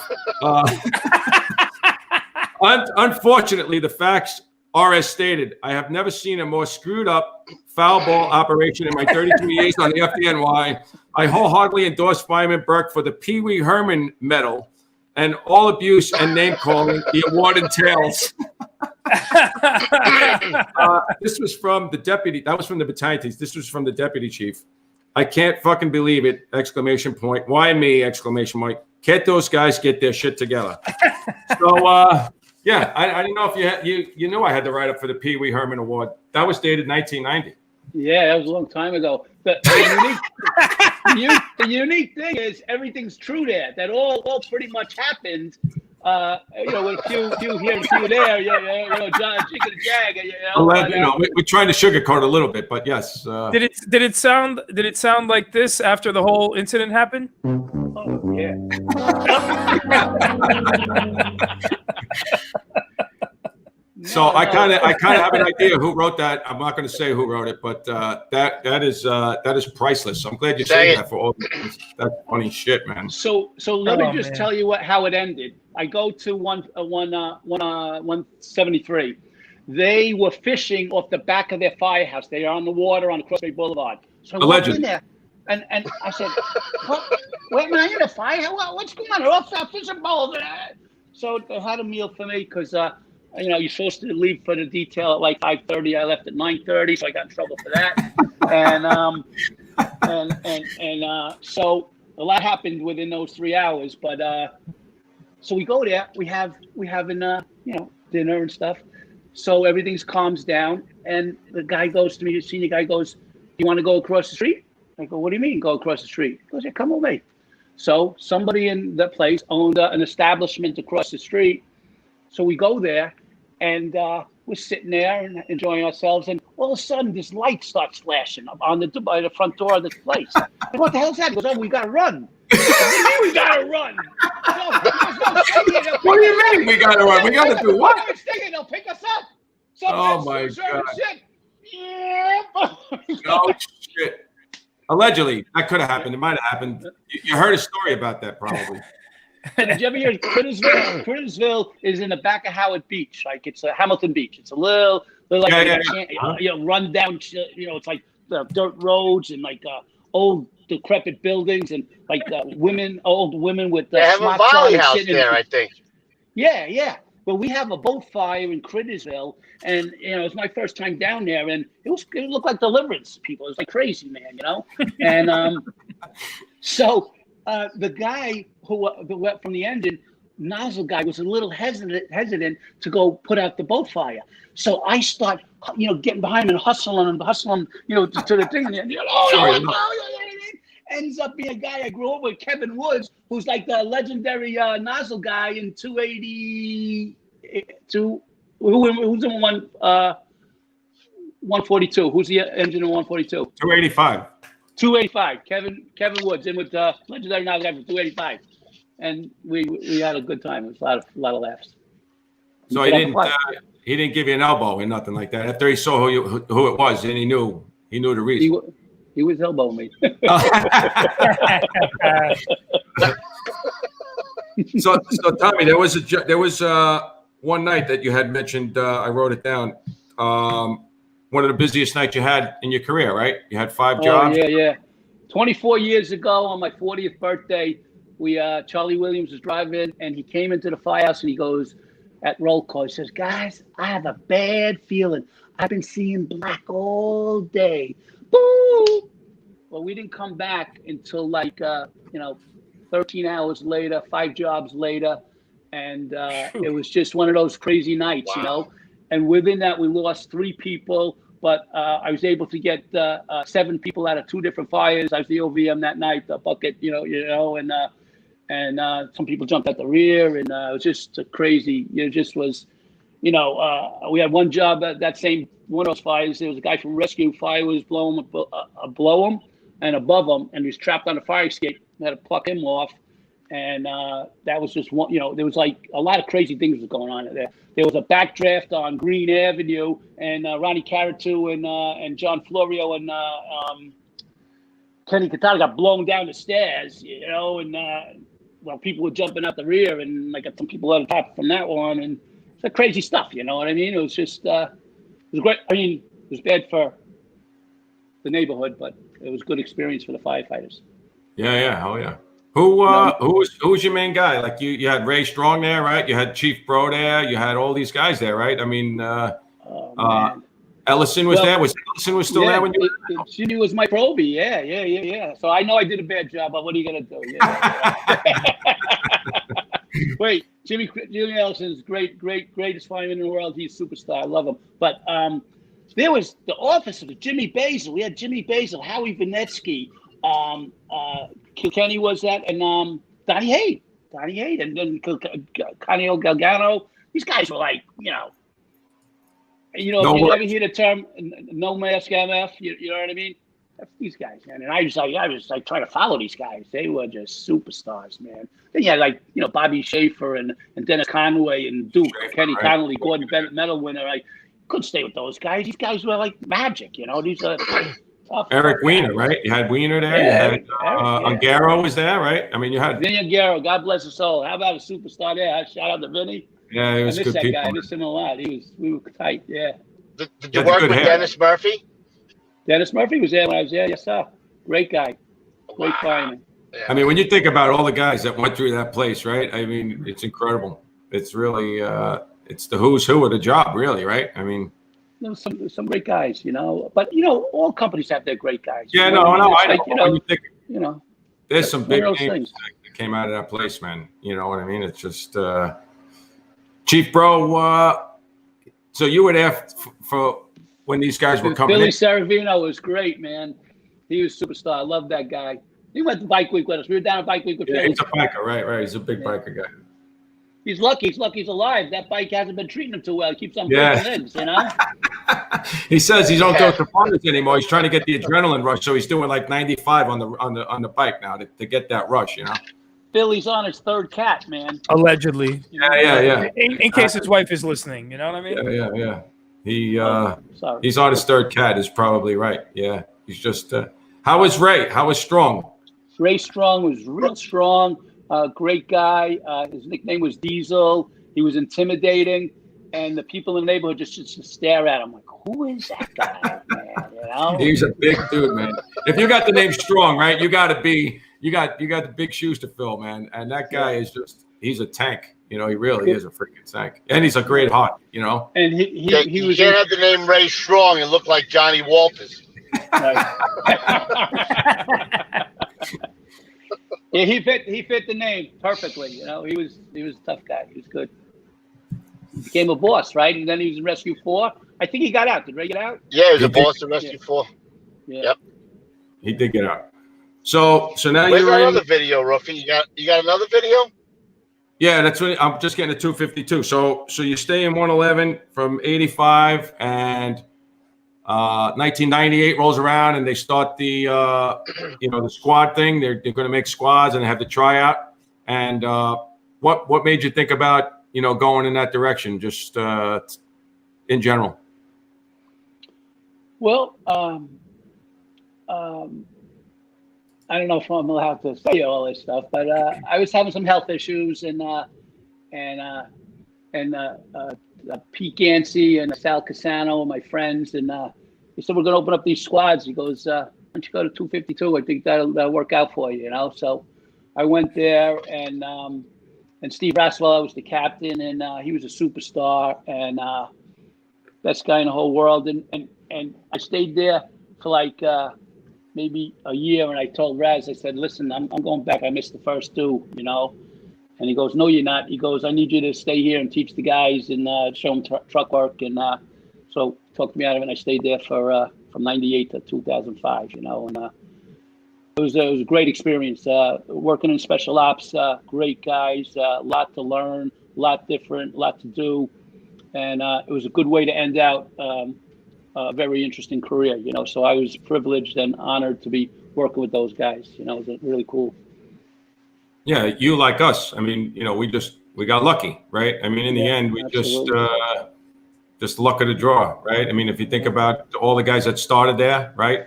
Unfortunately, the facts are as stated. I have never seen a more screwed up foul ball operation in my 32 years on the FDNY. I wholeheartedly endorse Fireman Burke for the Pee Wee Herman Medal and all abuse and name calling the award entails. This was from the deputy. That was from the battalion. This was from the deputy chief. I can't fucking believe it! Exclamation point. Why me! Exclamation point. Can't those guys get their shit together? So, yeah, I didn't know if you knew I had to write up for the Pee Wee Herman Award. That was dated 1990. Yeah, that was a long time ago. The unique thing is everything's true there. That all pretty much happened. With a few here and a few there. John, chicken and jag. We're trying to sugarcoat a little bit, but yes. Did it sound like this after the whole incident happened? Oh yeah. So I kind of have an idea who wrote that. I'm not going to say who wrote it, but that is priceless. So I'm glad you said that for all that funny shit, man. So let me just tell you how it ended. I go to 173. They were fishing off the back of their firehouse. They are on the water on Cross Bay Boulevard. So I walked in there, and I said, "Wait, man, in a fire? What's going on? They're all fishing bowls." So they had a meal for me because you're supposed to leave for the detail at like 5:30. I left at 9:30, so I got in trouble for that. So a lot happened within those 3 hours. But so we go there. We have dinner and stuff. So everything's calms down, and the guy goes to me. The senior guy goes, "You want to go across the street?" I go, "What do you mean go across the street?" He goes, "Yeah, come with me." So somebody in that place owned an establishment across the street. So we go there. And we're sitting there and enjoying ourselves, and all of a sudden, this light starts flashing up by the front door of this place. And what the hell's that? He goes, "Oh, we gotta run." We gotta run. What do you mean we got to run? We got to do what? They'll pick us up. Oh my God. Oh shit. Allegedly, that could have happened. It might have happened. You heard a story about that, probably. Did you ever hear Crittersville? Crittersville is in the back of Howard Beach. Like it's a Hamilton Beach. It's a little like run down. It's like dirt roads and like old decrepit buildings and like old women with they have a volley house there, I think. Yeah. But we have a boat fire in Crittersville, and it was my first time down there, and it looked like Deliverance people. It was like crazy, man, And so the guy who from the engine nozzle guy was a little hesitant to go put out the boat fire. So I start, getting behind him and hustling him, to the thing, and ends up being a guy I grew up with, Kevin Woods, who's like the legendary nozzle guy in 282. Who's in 142? Who's the engine in 142? 285. 285. Kevin Woods in with the legendary nozzle guy for 285, and we had a good time. It was a lot of laughs. So he didn't give you an elbow or nothing like that. After he saw who it was, and he knew the reason. He was elbowing me. So Tommy, there was one night that you had mentioned. I wrote it down. One of the busiest nights you had in your career, right? You had 5 jobs. Yeah. 24 years ago, on my 40th birthday, Charlie Williams was driving, and he came into the firehouse, and he goes at roll call. He says, "Guys, I have a bad feeling. I've been seeing black all day." Boo! Well, we didn't come back until 13 hours later, 5 jobs later, and it was just one of those crazy nights, And within that, we lost 3 people, but I was able to get 7 people out of 2 different fires. I was the OVM that night, the bucket, and some people jumped at the rear, and it was just crazy. It just was, we had one job at that same one of those fires. There was a guy from rescue. Fire was below him and above him, and he was trapped on a fire escape. We had to pluck him off, and that was just one. There was like a lot of crazy things was going on there. There was a backdraft on Green Avenue, and Ronnie Caratu and John Florio and Kenny Catana got blown down the stairs. And people were jumping out the rear, and I got some people on top from that one, and it's like crazy stuff. You know what I mean? It was just. It was great. I mean, it was bad for the neighborhood, but it was a good experience for the firefighters. Yeah. Oh, yeah. Who was your main guy? Like you had Ray Strong there, right? You had Chief Bro there. You had all these guys there, right? I mean, Ellison was there. Ellison was still there when you? Jimmy was my probie. Yeah. So I know I did a bad job, but what are you gonna do? Yeah. Wait, Jimmy Ellison is greatest fireman in the world. He's a superstar. I love him. But there was the officer, Jimmy Basil. We had Jimmy Basil, Howie Vinetsky, Kilkenny was that, and Donnie Haight, and then Connie Galgano. These guys were like, if you ever hear the term "no mask MF," you know what I mean? That's these guys, man. And I was trying to follow these guys. They were just superstars, man. Then you had Bobby Schaefer and Dennis Conway and Duke, Kenny Connolly, Gordon Bennett medal winner. I couldn't stay with those guys. These guys were like magic, These are Eric Weiner, right? You had Weiner there. Yeah, you had Ungaro was there, right? I mean, you had Vinny Ungaro. God bless his soul. How about a superstar there? Shout out to Vinny. Yeah, he was good people. I miss him a lot. We were tight. Yeah. Did you work with Dennis Murphy? Dennis Murphy was there when I was there. Yes, sir. Great guy. Great fireman. Yeah. I mean, when you think about all the guys that went through that place, right? I mean, it's incredible. It's really, it's the who's who of the job, really, right? I mean, there's some great guys, But all companies have their great guys. Yeah, I know. When you think, there's some big names things that came out of that place, man. You know what I mean? It's just Chief Bro. So you were there for when these guys were coming. Billy Saravino was great, man. He was a superstar. I love that guy. He went to Bike Week with us. We were down at Bike Week with Billy. He's a biker, right. He's a big biker guy. He's lucky. He's lucky he's alive. That bike hasn't been treating him too well. He keeps on breaking legs, He says he don't go to parties anymore. He's trying to get the adrenaline rush, so he's doing like 95 on the bike now to get that rush, Billy's on his third cat, man. Allegedly. Yeah. In case his wife is listening, you know what I mean? Yeah. He's on his third cat is probably right. Yeah. He's just. How was Ray? How was Strong? Ray Strong was real strong. Great guy. His nickname was Diesel. He was intimidating, and the people in the neighborhood just stare at him like, "Who is that guy, man?" You know? He's a big dude, man. If you got the name Strong, right, you got the big shoes to fill, man. And that guy is he's a tank. You know, he really is a freaking tank, and he's a great heart. You know, and he was. You can't have the name Ray Strong and look like Johnny Walters. Yeah, he fit the name perfectly. You know, he was a tough guy. He was good. He became a boss, right? And then he was in Rescue 4. I think he got out. Did Ray get out? Yeah, he was a boss in Rescue 4. Yeah. Yep. He did get out. So now Where's you're another video, Ruffy? You got another video? Yeah, that's what I'm just getting a 252. So you stay in 111 from 85 and 1998 rolls around and they start the the squad thing. They're going to make squads and they have the tryout. And what made you think about going in that direction, just in general? Well, I don't know if I'm allowed to say all this stuff, but I was having some health issues, and Pete Gansey and Sal Casano, my friends, and he said, we're going to open up these squads. He goes, why don't you go to 252? I think that'll work out for you, So I went there, and Steve Raswell was the captain, and he was a superstar and best guy in the whole world. And I stayed there for like maybe a year, and I told Raz, I said, listen, I'm going back. I missed the first two, And he goes, no, you're not. He goes, I need you to stay here and teach the guys and show them truck work. And so talked me out of it, and I stayed there for from 98 to 2005, And it was a great experience working in special ops. Great guys, a lot to learn, a lot different, a lot to do. And it was a good way to end out a very interesting career, So I was privileged and honored to be working with those guys. It was really cool. Yeah, you like us. I mean, we got lucky, right? I mean, in the end, we absolutely. just luck of the draw, right? I mean, if you think about all the guys that started there, right?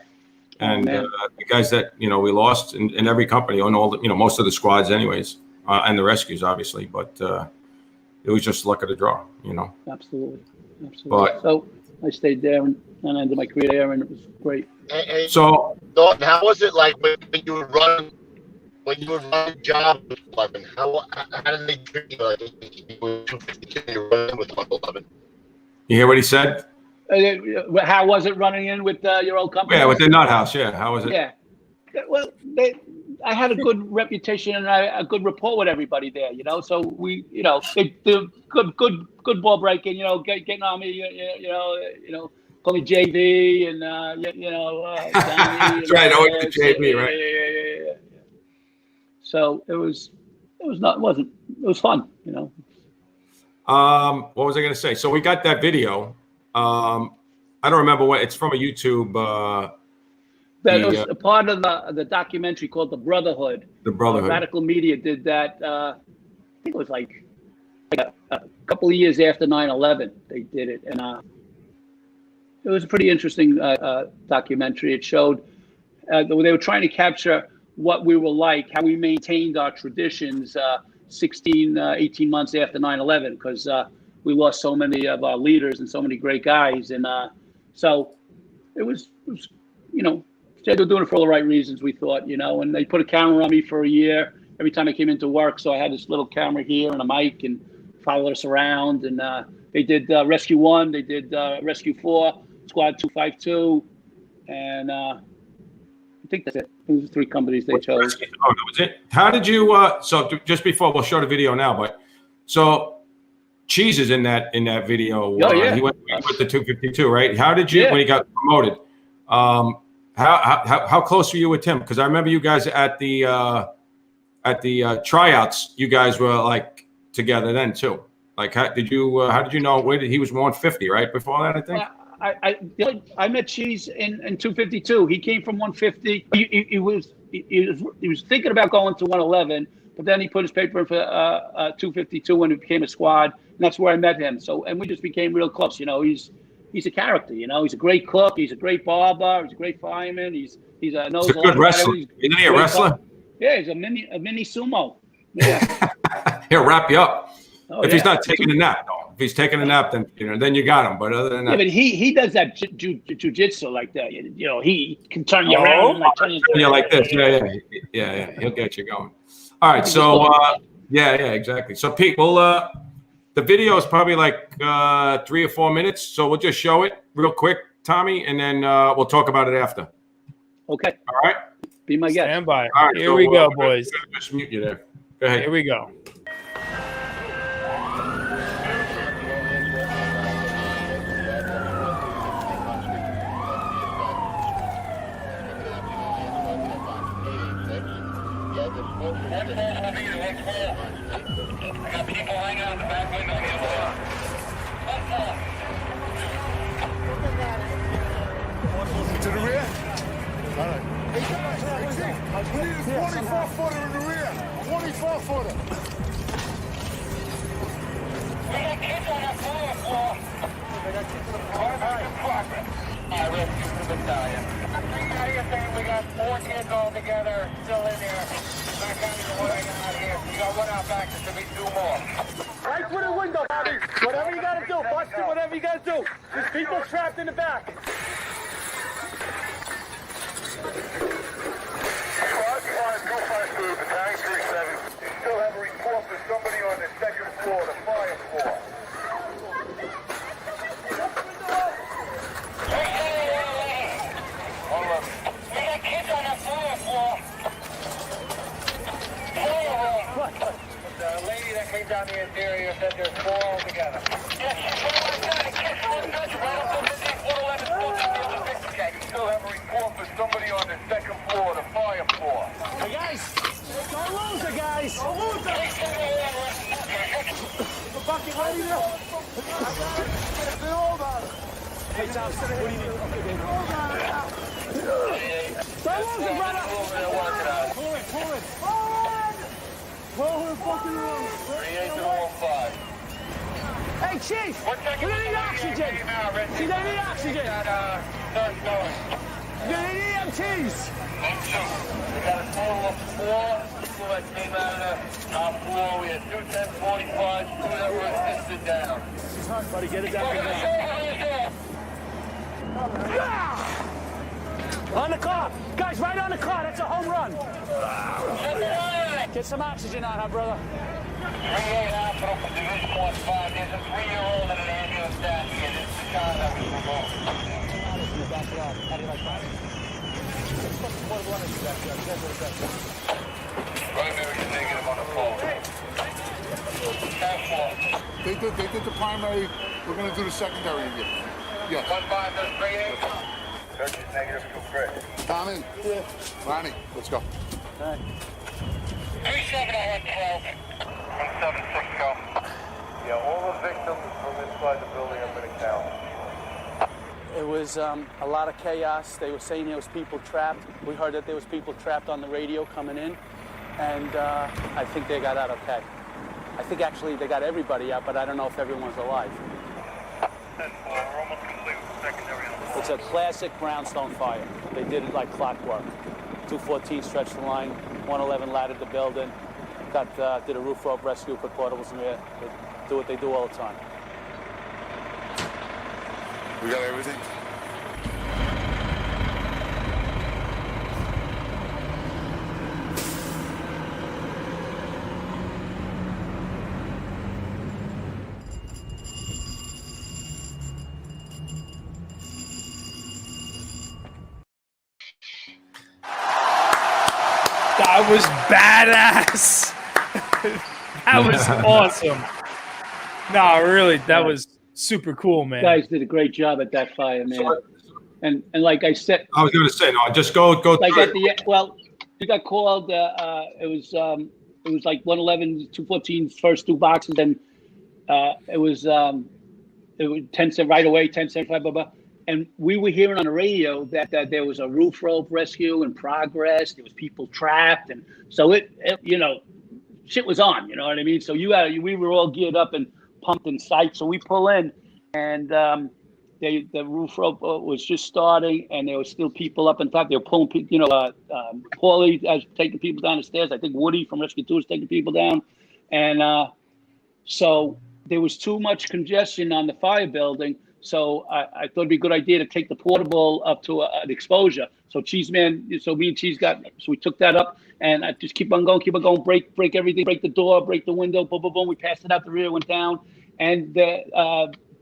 And the guys that, we lost in every company on all the, most of the squads anyways, and the rescues, obviously. But it was just luck of the draw, Absolutely. But, so I stayed there and ended my career there, and it was great. So, Norton, how was it like when you were running? When you were running job with 11, how did they treat you? Like you were 252, you were running with 111. You hear what he said? How was it running in with your old company? Yeah, with the Nut House. Yeah, how was it? Yeah, well, I had a good reputation and a good rapport with everybody there. So we, they do good ball breaking. Getting on me. Call me JV and Johnny. That's right. Always the JV, right? Yeah. So it was fun, What was I going to say? So we got that video. I don't remember what it's from a YouTube. That was a part of the documentary called The Brotherhood. The Brotherhood. Radical Media did that. I think it was like a couple of years after 9/11. They did it, and it was a pretty interesting documentary. It showed they were trying to capture what we were like, how we maintained our traditions 18 months after 9/11, because we lost so many of our leaders and so many great guys. And so it was, they were doing it for all the right reasons, we thought, and they put a camera on me for a year every time I came into work. So I had this little camera here and a mic and followed us around. And they did Rescue 1, they did Rescue 4, Squad 252, and I think that's it. Those are 3 companies they chose. Oh, that was it. How did you? So just before we'll show the video now, but so Cheese is in that video. Oh, yeah. He went with the 252, right? How did you when he got promoted? How close were you with him? Because I remember you guys at the tryouts. You guys were like together then too. Like, how did you know? He was 150, right? Before that, I think. I met Cheese in 252. He came from 150. He was thinking about going to 111, But then he put his paper in for 252 when he became a squad, and that's where I met him. So, and we just became real close. You know, he's a character. You know, he's a great cook. He's a great barber. He's a great fireman. He's a good wrestler. Isn't he a wrestler? Yeah, he's a mini sumo. Yeah. He'll wrap you up. Oh, if he's not taking a nap, though. If he's taking a nap, then then you got him. But other than that, yeah, but he does that jujitsu like that. You know, he can turn you around, like turn you like this. Yeah. He'll get you going. All right, so yeah, exactly. So Pete, well, the video is probably like 3 or 4 minutes, so we'll just show it real quick, Tommy, and then we'll talk about it after. Okay. All right. Be my guest. Stand by. All right, Here we go, boys. Just mute you there. Go ahead. Here we go. I got people hanging out the back window here. To the rear? All right. Hey, we need a 24-footer in the rear. 24-footer. We got kids on that floor. We got kids on the floor. All right, in progress. I rescued the battalion. We got 4 kids all together, still in there. Not counting the one I got out here. You got one out back, there should be 2 more. Right through the window, Bobby. Whatever you gotta do, bust it, whatever you gotta do. There's people trapped in the back. Squad 5252, battalion 37. You still have a report for somebody on the 2nd floor, the fire floor. We got kids on that fire floor. The lady that came down the interior said there's 4 altogether. Yes, you still have a report for somebody on the 2nd floor, the fire floor. Hey guys, don't lose it, guys. Don't lose it. The bucket ready now. Hey Tom, what do you need? Don't lose it, brother. Pull it. Pull fucking room. 38-15. Hey, Chief! We need oxygen! See, they need oxygen! They need EMTs! We got a total of 4 people that came out of the top floor. We had 2 1045s, 2 that were assisted down. She's hurt, buddy. Get it down. On the car! Guys, right on the car! That's a home run! Get some oxygen on her, brother. 38 hospital for Division 1-5. There's a 3-year-old in an ambulance down here. This is the car that was removed. In the backyard. How do you like that? Primary's negative on the phone. They did the primary. We're going to do the secondary again. Yes. 1-5 does 38. Search is negative to Chris. Tommy. Yeah. Ronnie, let's go. All right. 37, I had 12. 176, go. Yeah, all the victims from inside the building have been accounted. It was a lot of chaos. They were saying there was people trapped. We heard that there was people trapped on the radio coming in, and I think they got out okay. I think actually they got everybody out, but I don't know if everyone's alive. We're almost complete with the secondary. It's a classic brownstone fire. They did it like clockwork. 214 stretched the line, 111 laddered the building, did a roof rope rescue, put portables in there. They do what they do all the time. We got everything? That was badass. That was awesome. No, really, that was super cool, man. You guys did a great job at that fire, man. And like I said, I was going to say, no, just go. Like at the well, you got called. It was like 111, 214 first 2 boxes, and it was 10 cent right away, 10.75, blah blah. And we were hearing on the radio that there was a roof rope rescue in progress. There was people trapped, and so it you know, shit was on. You know what I mean? So we were all geared up and pumped and psyched. So we pull in, and the roof rope was just starting, and there were still people up on top. They were pulling people. You know, Paulie was taking people down the stairs. I think Woody from Rescue 2 was taking people down, and so there was too much congestion on the fire building. So I thought it'd be a good idea to take the portable up to an exposure. So me and Cheese so we took that up, and I just keep on going, break everything, break the door, break the window, boom, boom, boom. We passed it out the rear, went down, and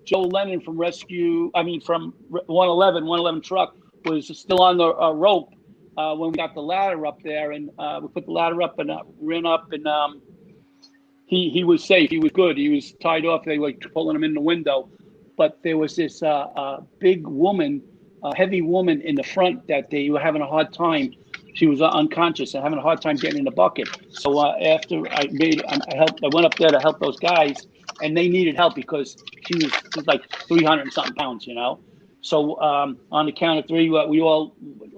Joe Lennon from 111 truck was still on the rope when we got the ladder up there, and we put the ladder up and ran up, and he was safe. He was good. He was tied off. They were pulling him in the window. But there was this big woman, heavy woman in the front that they were having a hard time. She was unconscious and having a hard time getting in the bucket. So after I went up there to help those guys, and they needed help because she was like 300 and something pounds, you know. So on the count of three, we all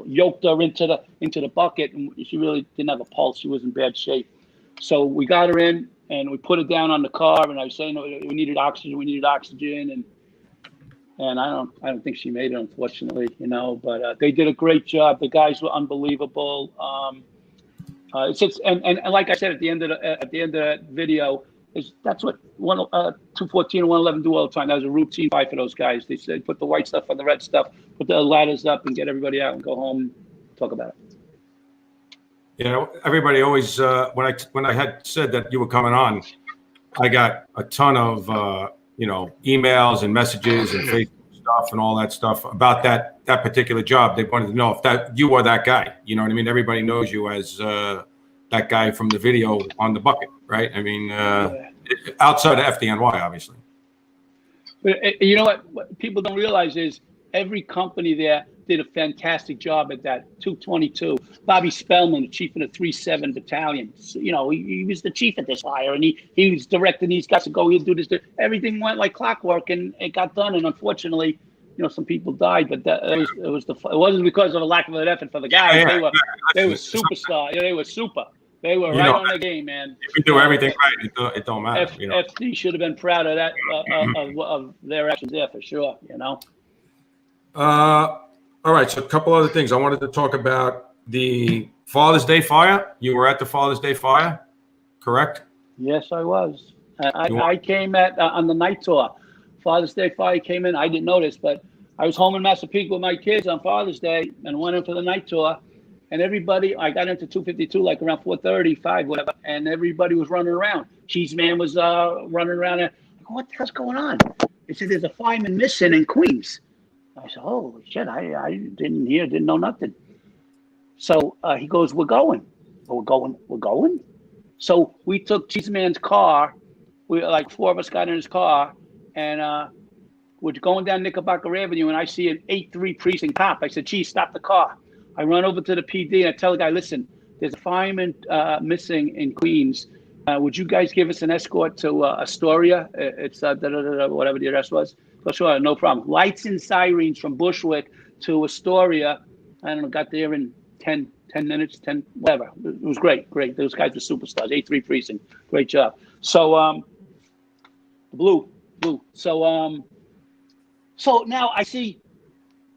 yoked her into the bucket, and she really didn't have a pulse. She was in bad shape. So we got her in, and we put it down on the car, and I was saying we needed oxygen, and I don't think she made it, unfortunately, you know. But they did a great job. The guys were unbelievable. It's just, and like I said at the end of that video, that's what 214 and 111 do all the time. That was a routine fight for those guys. They said put the white stuff on the red stuff, put the ladders up, and get everybody out and go home and talk about it. You know, everybody always when I had said that you were coming on, I got a ton of emails and messages and Facebook stuff and all that stuff about that particular job. They wanted to know if that you were that guy. You know what I mean? Everybody knows you as that guy from the video on the bucket, right? I mean, outside of FDNY, obviously. But you know what people don't realize is every company there did a fantastic job at that 222. Bobby Spellman, the chief of the 3-7 battalion, so, you know, he was the chief at this fire, and he was directing these guys to go here, do this. Everything went like clockwork, and it got done. And unfortunately, you know, some people died, but it wasn't because of a lack of an effort for the guys. Yeah. They were superstars. Yeah, they were super. They were right on the game, man. If you do everything right, it don't matter. FD should have been proud of that, of their actions there for sure, you know. All right, so a couple other things. I wanted to talk about the Father's Day fire. You were at the Father's Day fire, correct? Yes, I was. I came on the night tour. Father's Day fire came in. I didn't notice, but I was home in Massapequa with my kids on Father's Day and went in for the night tour. And everybody, I got into 252 like around 4:30, 5, whatever, and everybody was running around. Cheese Man was running around. And I go, what the hell's going on? They said there's a fireman missing in Queens. I said, holy shit, I didn't know nothing. So he goes, we're going. We're going? So we took Cheese Man's car. We like 4 of us got in his car, and we're going down Knickerbocker Avenue, and I see an 8-3 precinct cop. I said, Cheese, stop the car. I run over to the PD, and I tell the guy, listen, there's a fireman missing in Queens. Would you guys give us an escort to Astoria? It's whatever the address was. For sure, no problem. Lights and sirens from Bushwick to Astoria. I don't know, got there in 10 minutes, whatever. It was great. Those guys were superstars. 8-3 precinct. Great job. So, blue. So now I see.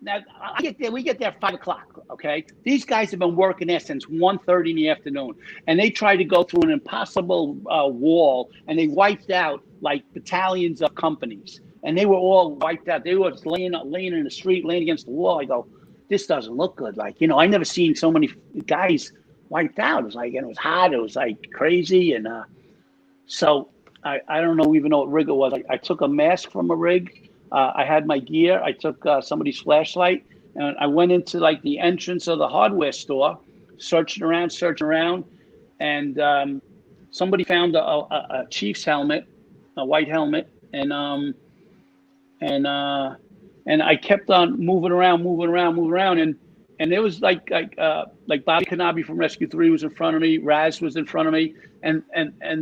Now I get there. We get there at 5 o'clock. Okay, these guys have been working there since 1:30 in the afternoon, and they tried to go through an impossible wall, and they wiped out like battalions of companies, and they were all wiped out. They were just laying in the street, laying against the wall. I go, this doesn't look good. Like, you know, I never seen so many guys wiped out. It was like, and it was hot. It was like crazy, and so I don't even know what rig it was. I took a mask from a rig. I had my gear. I took somebody's flashlight, and I went into like the entrance of the hardware store, searching around, and somebody found a Chiefs helmet, a white helmet, and I kept on moving around, and there was like Bobby Kanabi from Rescue 3 was in front of me, Raz was in front of me, and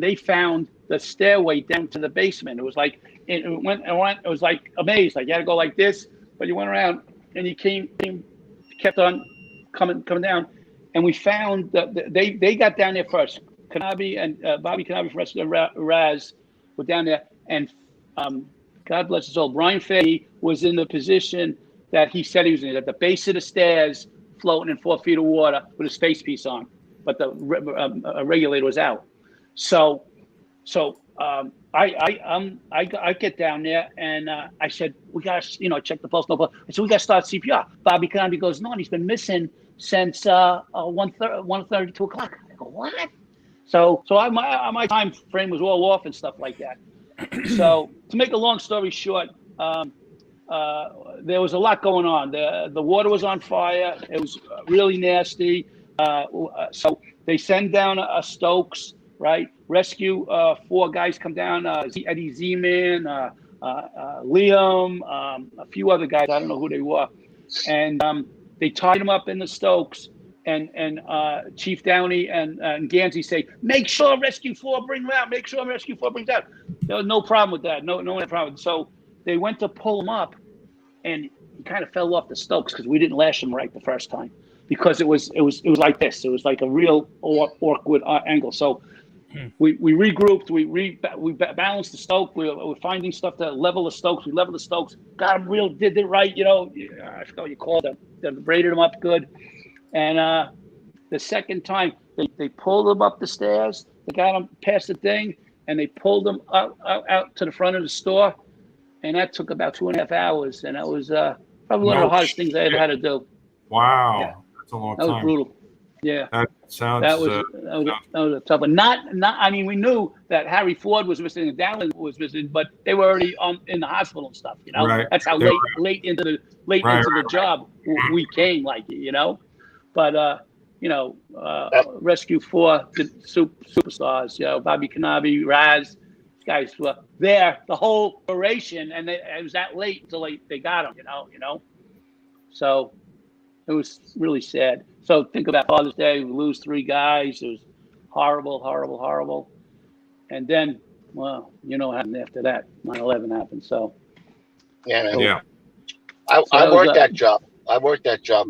they found the stairway down to the basement. It was like it was like a maze. Like you had to go like this, but you went around and you kept on coming down, and we found that they got down there first. Kanabi and Bobby Kanabi from Rescue Raz were down there, and God bless his soul, Brian Fahey was in the position that he said he was in, at the base of the stairs, floating in 4 feet of water with his face piece on, but the regulator was out. So I get down there and I said, we got to, check the pulse. No pulse. I said, we got to start CPR. Bobby Kanabi goes, no, and he's been missing since 1:30, 2 o'clock. I go, what? So my time frame was all off and stuff like that. So to make a long story short, there was a lot going on. The water was on fire. It was really nasty. So they send down a Stokes, right? Rescue 4 guys come down. Eddie Z-Man, Liam, a few other guys. I don't know who they were. And they tied him up in the Stokes. And Chief Downey and Gansey say, make sure Rescue 4 bring him out. Make sure Rescue 4 brings out. There was no problem with that. No problem. So they went to pull him up, and he kind of fell off the Stokes because we didn't lash him right the first time, because it was like this. It was like a real awkward angle. So we regrouped. We balanced the Stoke. We were finding stuff to level the Stokes. We leveled the Stokes. Got him did it right. I forgot what you called them. They braided him up good. And the second time, they pulled him up the stairs. They got him past the thing, and they pulled him out to the front of the store. And that took about 2.5 hours. And that was probably one of the hardest things I ever had to do. Wow. Yeah. That's a long time. That was brutal. Yeah. That sounds... That was a tough one. I mean, we knew that Harry Ford was missing and Dowling was missing, but they were already in the hospital and stuff, Right. That's how late into the job we came, But, Rescue 4 did superstars, Bobby Kanabi, Raz, guys were there the whole duration, and it was that late until they got him, So it was really sad. So think about Father's Day, we lose 3 guys. It was horrible, horrible, horrible. And then, well, what happened after that? 9/11 happened, so. Yeah, man. Yeah. I worked that job.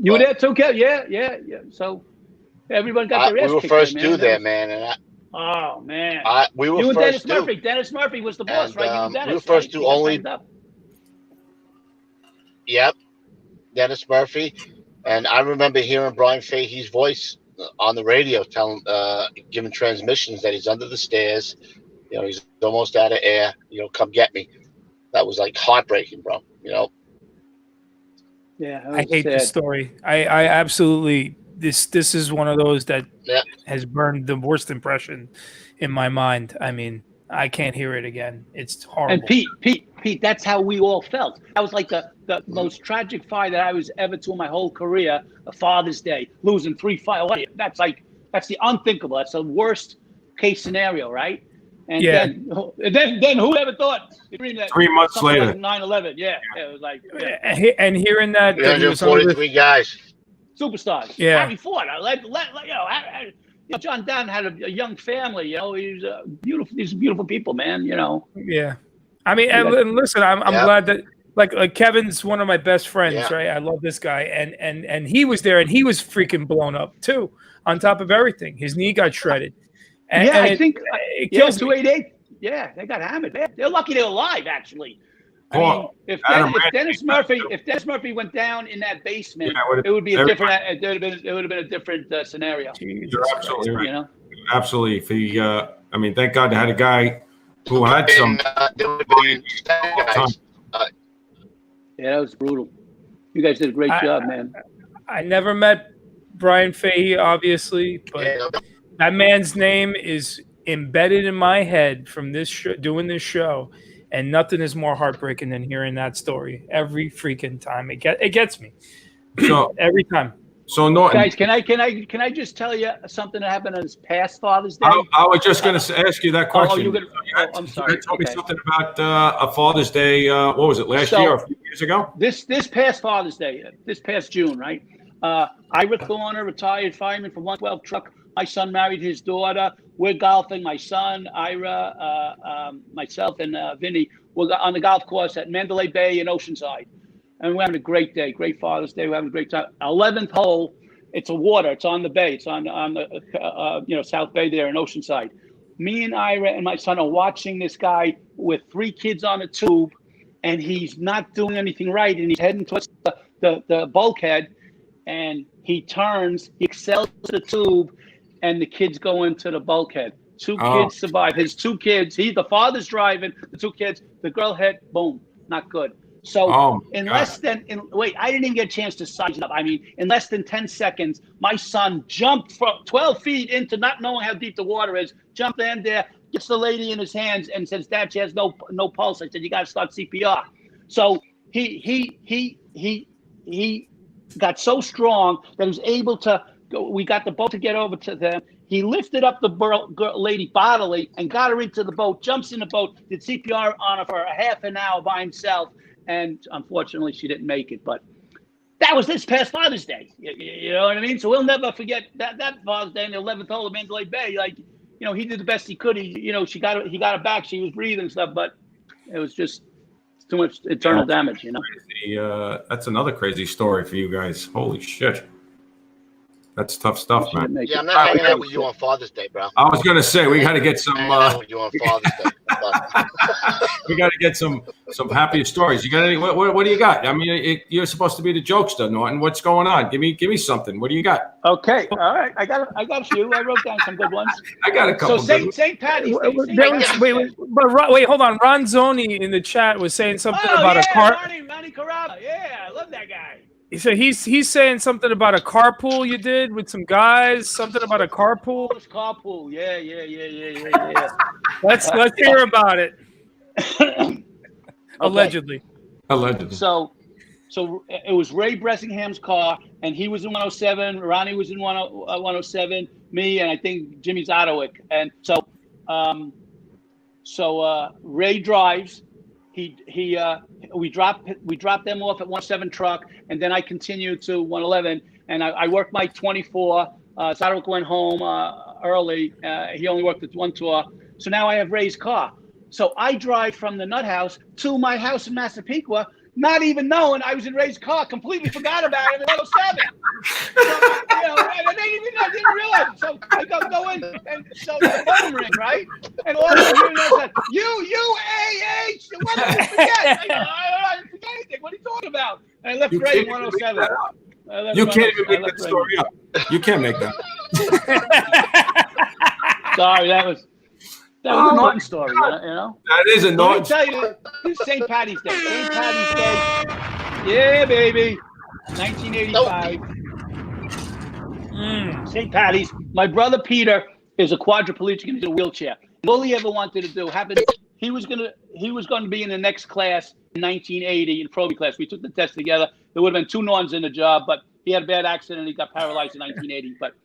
You were there too, Kev? Yeah. So everybody got their ass we were kicked first there, due there, man. And oh, man. we were you and first Dennis due. Murphy. Dennis Murphy was the boss, right? You and Dennis, we were first due only. Yep. Dennis Murphy. And I remember hearing Brian Fahey's voice on the radio giving transmissions that he's under the stairs. He's almost out of air. Come get me. That was like heartbreaking, bro. Yeah, I hate this story. I absolutely this is one of those that has burned the worst impression in my mind. I mean, I can't hear it again. It's horrible. And Pete, that's how we all felt. That was like the most tragic fight that I was ever to in my whole career. A Father's Day, losing 3 fights. That's the unthinkable. That's the worst case scenario, right? And then who ever thought? 3 months later, like 9/11. Yeah, it was like. Yeah. And hearing that, 343 guys, superstars. Yeah, Harry Ford. John Down had a young family. He's beautiful. These are beautiful people, man. Yeah, I mean, and listen, I'm glad that like Kevin's one of my best friends, right? I love this guy, and he was there, and he was freaking blown up too. On top of everything, his knee got shredded. And I think it kills 288. Yeah, they got hammered. They're lucky they're alive, actually. I mean, if Dennis Murphy went down in that basement, it would be a different. It would have been a different scenario. You're absolutely right. Absolutely. If he, thank God they had a guy who had some. Yeah, that was brutal. You guys did a great job, man. I never met Brian Fahey, obviously, but that man's name is embedded in my head from this doing this show, and nothing is more heartbreaking than hearing that story every freaking time. It gets me. So every time. So Norton, guys, can I just tell you something that happened on this past Father's Day? I was just going to ask you that question. I'm sorry. You told me something about a Father's Day. What was it, last year or a few years ago? This past Father's Day, this past June, right? Ira Thorner, retired fireman from 112 truck. My son married his daughter. We're golfing. My son, Ira, myself, and Vinny, we're on the golf course at Mandalay Bay in Oceanside. And we're having a great day, great Father's Day. We're having a great time. 11th hole, It's a water. It's on the bay. It's on the South Bay there in Oceanside. Me and Ira and my son are watching this guy with 3 kids on a tube, and he's not doing anything right, and he's heading towards the bulkhead, and he turns, he excels the tube, and the kids go into the bulkhead. 2 kids survive. His 2 kids, the father's driving, the 2 kids, the girl hit, boom, not good. So I didn't even get a chance to size it up. I mean, in less than 10 seconds, my son jumped from 12 feet into not knowing how deep the water is, jumped in there, gets the lady in his hands and says, Dad, she has no pulse. I said, you got to start CPR. So he got so strong that he was able to go. We got the boat to get over to them. He lifted up the lady bodily and got her into the boat, jumps in the boat, did CPR on her for a half an hour by himself. And unfortunately, she didn't make it. But that was this past Father's Day. You know what I mean? So we'll never forget that Father's Day in the 11th hole of Mandalay Bay. Like, he did the best he could. He got her back. She was breathing and stuff, but it was just too much internal damage. That's another crazy story for you guys. Holy shit. That's tough stuff, man. Yeah, I'm not hanging out with you on Father's Day, bro. I was gonna say we got to get some. With you on Father's Day. We got to get some happier stories. You got any? What do you got? I mean, you're supposed to be the jokester, Norton. What's going on? Give me something. What do you got? Okay, all right. I got a few. I wrote down some good ones. I got a couple. So St. Patty's Day. Wait, hold on. Ron Zoni in the chat was saying something about a car. Ronnie Carrabba. Yeah, I love that guy. So he's saying something about a carpool you did with some guys. Something about a carpool. Carpool. Yeah. Let's hear about it. Allegedly. So it was Ray Bressingham's car, and he was in 107. Ronnie was in 107. Me and I think Jimmy Zodowick. And so Ray drives. We dropped them off at 107 truck, and then I continued to 111, and I worked my 24. Zodowick went home early. He only worked at 1 tour. So now I have Ray's car. So I drive from the Nut House to my house in Massapequa, not even knowing I was in Ray's car. Completely forgot about it at 107. And I didn't realize it. So I go in, and so the phone ring, right? And all of a sudden, I said, UAH. What did you forget? I didn't forget anything. What are you talking about? And I left Ray in 107. You can't even make that story up. You can't make that. Sorry, that was a Norton story, That is a Norton story. Let me tell you, this is St. Patty's Day. St. Patty's Day. Yeah, baby. 1985. St. Patty's. My brother Peter is a quadriplegic and he's in a wheelchair. All he ever wanted to do happened. He was going to be in the next class in 1980 in probie class. We took the test together. There would have been 2 Nortons in the job, but he had a bad accident and he got paralyzed in 1980. But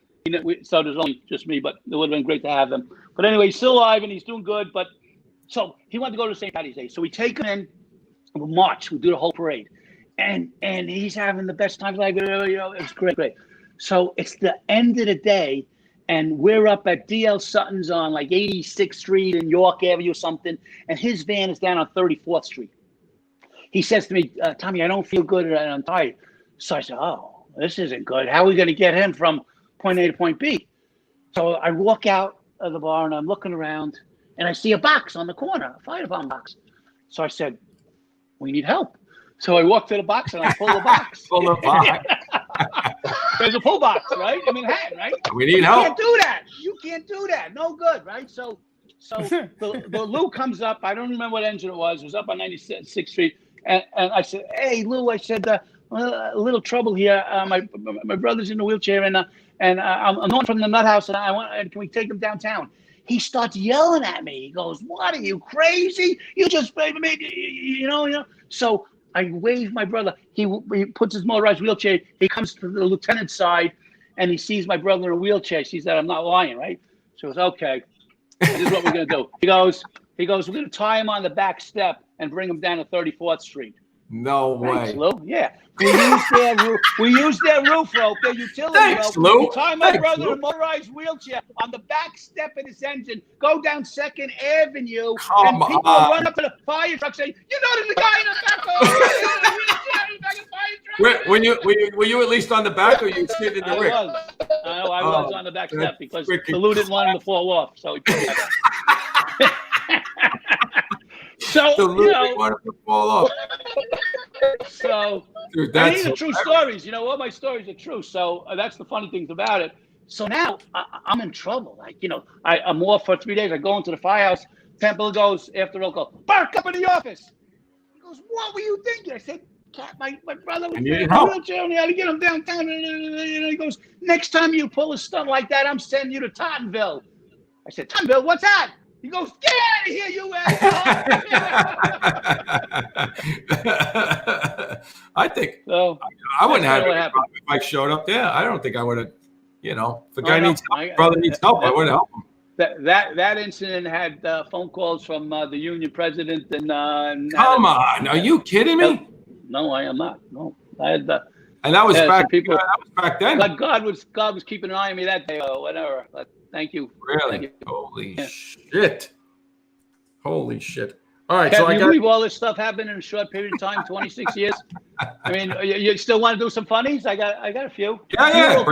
so there's only just me, but it would have been great to have him. But anyway, he's still alive and he's doing good. But so he wanted to go to St. Patty's Day. So we take him in, we'll march, we'll do the whole parade. And he's having the best time of life. It's great. So it's the end of the day, and we're up at D.L. Sutton's on like 86th Street and York Avenue or something, and his van is down on 34th Street. He says to me, Tommy, I don't feel good and I'm tired. So I said, oh, this isn't good. How are we going to get him from point A to point B? So I walk out of the bar and I'm looking around and I see a box on the corner, a fire department box. So I said, we need help. So I walk to the box and I pull the box. There's a pull box, right? In Manhattan, right? We need help. You can't do that. No good, right? So the Lou comes up. I don't remember what engine it was. It was up on 96th Street. And I said, hey, Lou, I said, a little trouble here. My brother's in a wheelchair and I'm going from the Nut House and can we take him downtown? He starts yelling at me. He goes, what, are you crazy? You just made me, So I wave my brother. He puts his motorized wheelchair. He comes to the lieutenant's side, and he sees my brother in a wheelchair. He sees that I'm not lying, right? So he goes, okay, this is what we're going to do. He goes, we're going to tie him on the back step and bring him down to 34th Street. No way. Thanks, Lou. Yeah. We use their roof rope, their utility rope. Lou. We tie my brother in a motorized wheelchair on the back step of his engine, go down 2nd Avenue, and people run up to the fire truck saying, you know there's a guy in the back of the fire truck. Were you at least on the back, or you sitting in the rig? I was on the back step because the Lou didn't want him to fall off. So, didn't want him to fall off. So, dude, these are true stories. All my stories are true. So that's the funny things about it. So now I'm in trouble. Like, I'm off for 3 days. I go into the firehouse. Temple goes after roll call. Burke, up in the office. He goes, "What were you thinking?" I said, my brother was in a wheelchair and I had to get him downtown. He goes, "Next time you pull a stunt like that, I'm sending you to Tottenville." I said, "Tottenville, what's that?" He goes, "Get out of here, you asshole." I think I wouldn't have any problem if I showed up there. I don't think I would have, if the guy needs help, brother needs help, I would help him. That incident had phone calls from the union president and come on, are you kidding me? No, I am not. No, I had and that was back. That was back then. But God was keeping an eye on me that day or whatever. But thank you. Really? Thank you. Holy shit! Holy shit! All right, Can you believe all this stuff happened in a short period of time? 26 years. I mean, you still want to do some funnies? I got a few. Yeah.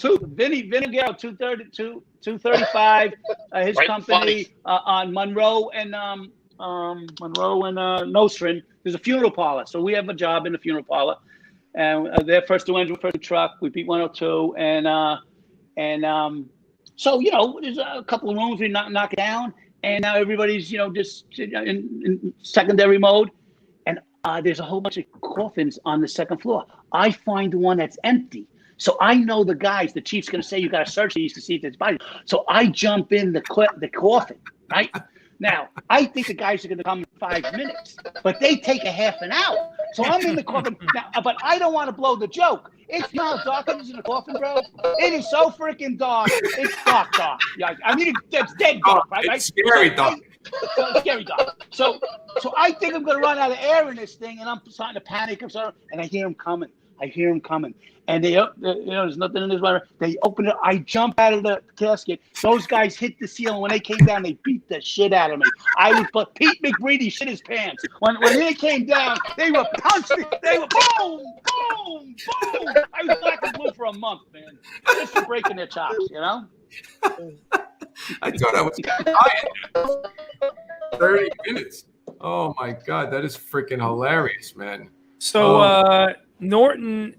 Vinny Garrow, 235. His company on Monroe and Nostrand. There's a funeral parlor, so we have a job in the funeral parlor, and they're first to engine, first to truck. We beat 102, so there's a couple of rooms we knock down, and now everybody's just in secondary mode, and there's a whole bunch of coffins on the second floor. I find one that's empty. So I know the guys, the chief's going to say, you got to search these to see if there's bodies. So I jump in the coffin, right? Now, I think the guys are going to come in 5 minutes, but they take a half an hour. So I'm in the coffin now, but I don't want to blow the joke. It's how dark it is in the coffin, bro. It is so freaking dark. It's dark. Yeah, I mean, it's dead dark, right? It's scary dark. So it's scary dark. So I think I'm going to run out of air in this thing, and I'm starting to panic. And I hear him coming. And there's nothing in this one. They open it. I jump out of the casket. Those guys hit the ceiling. When they came down, they beat the shit out of me. But Pete McBreedy shit his pants. When they came down, they were punching. They were boom, boom, boom. I was black and blue for a month, man. Just for breaking their chops, I thought I was dying. 30 minutes. Oh my God, that is freaking hilarious, man. So Norton,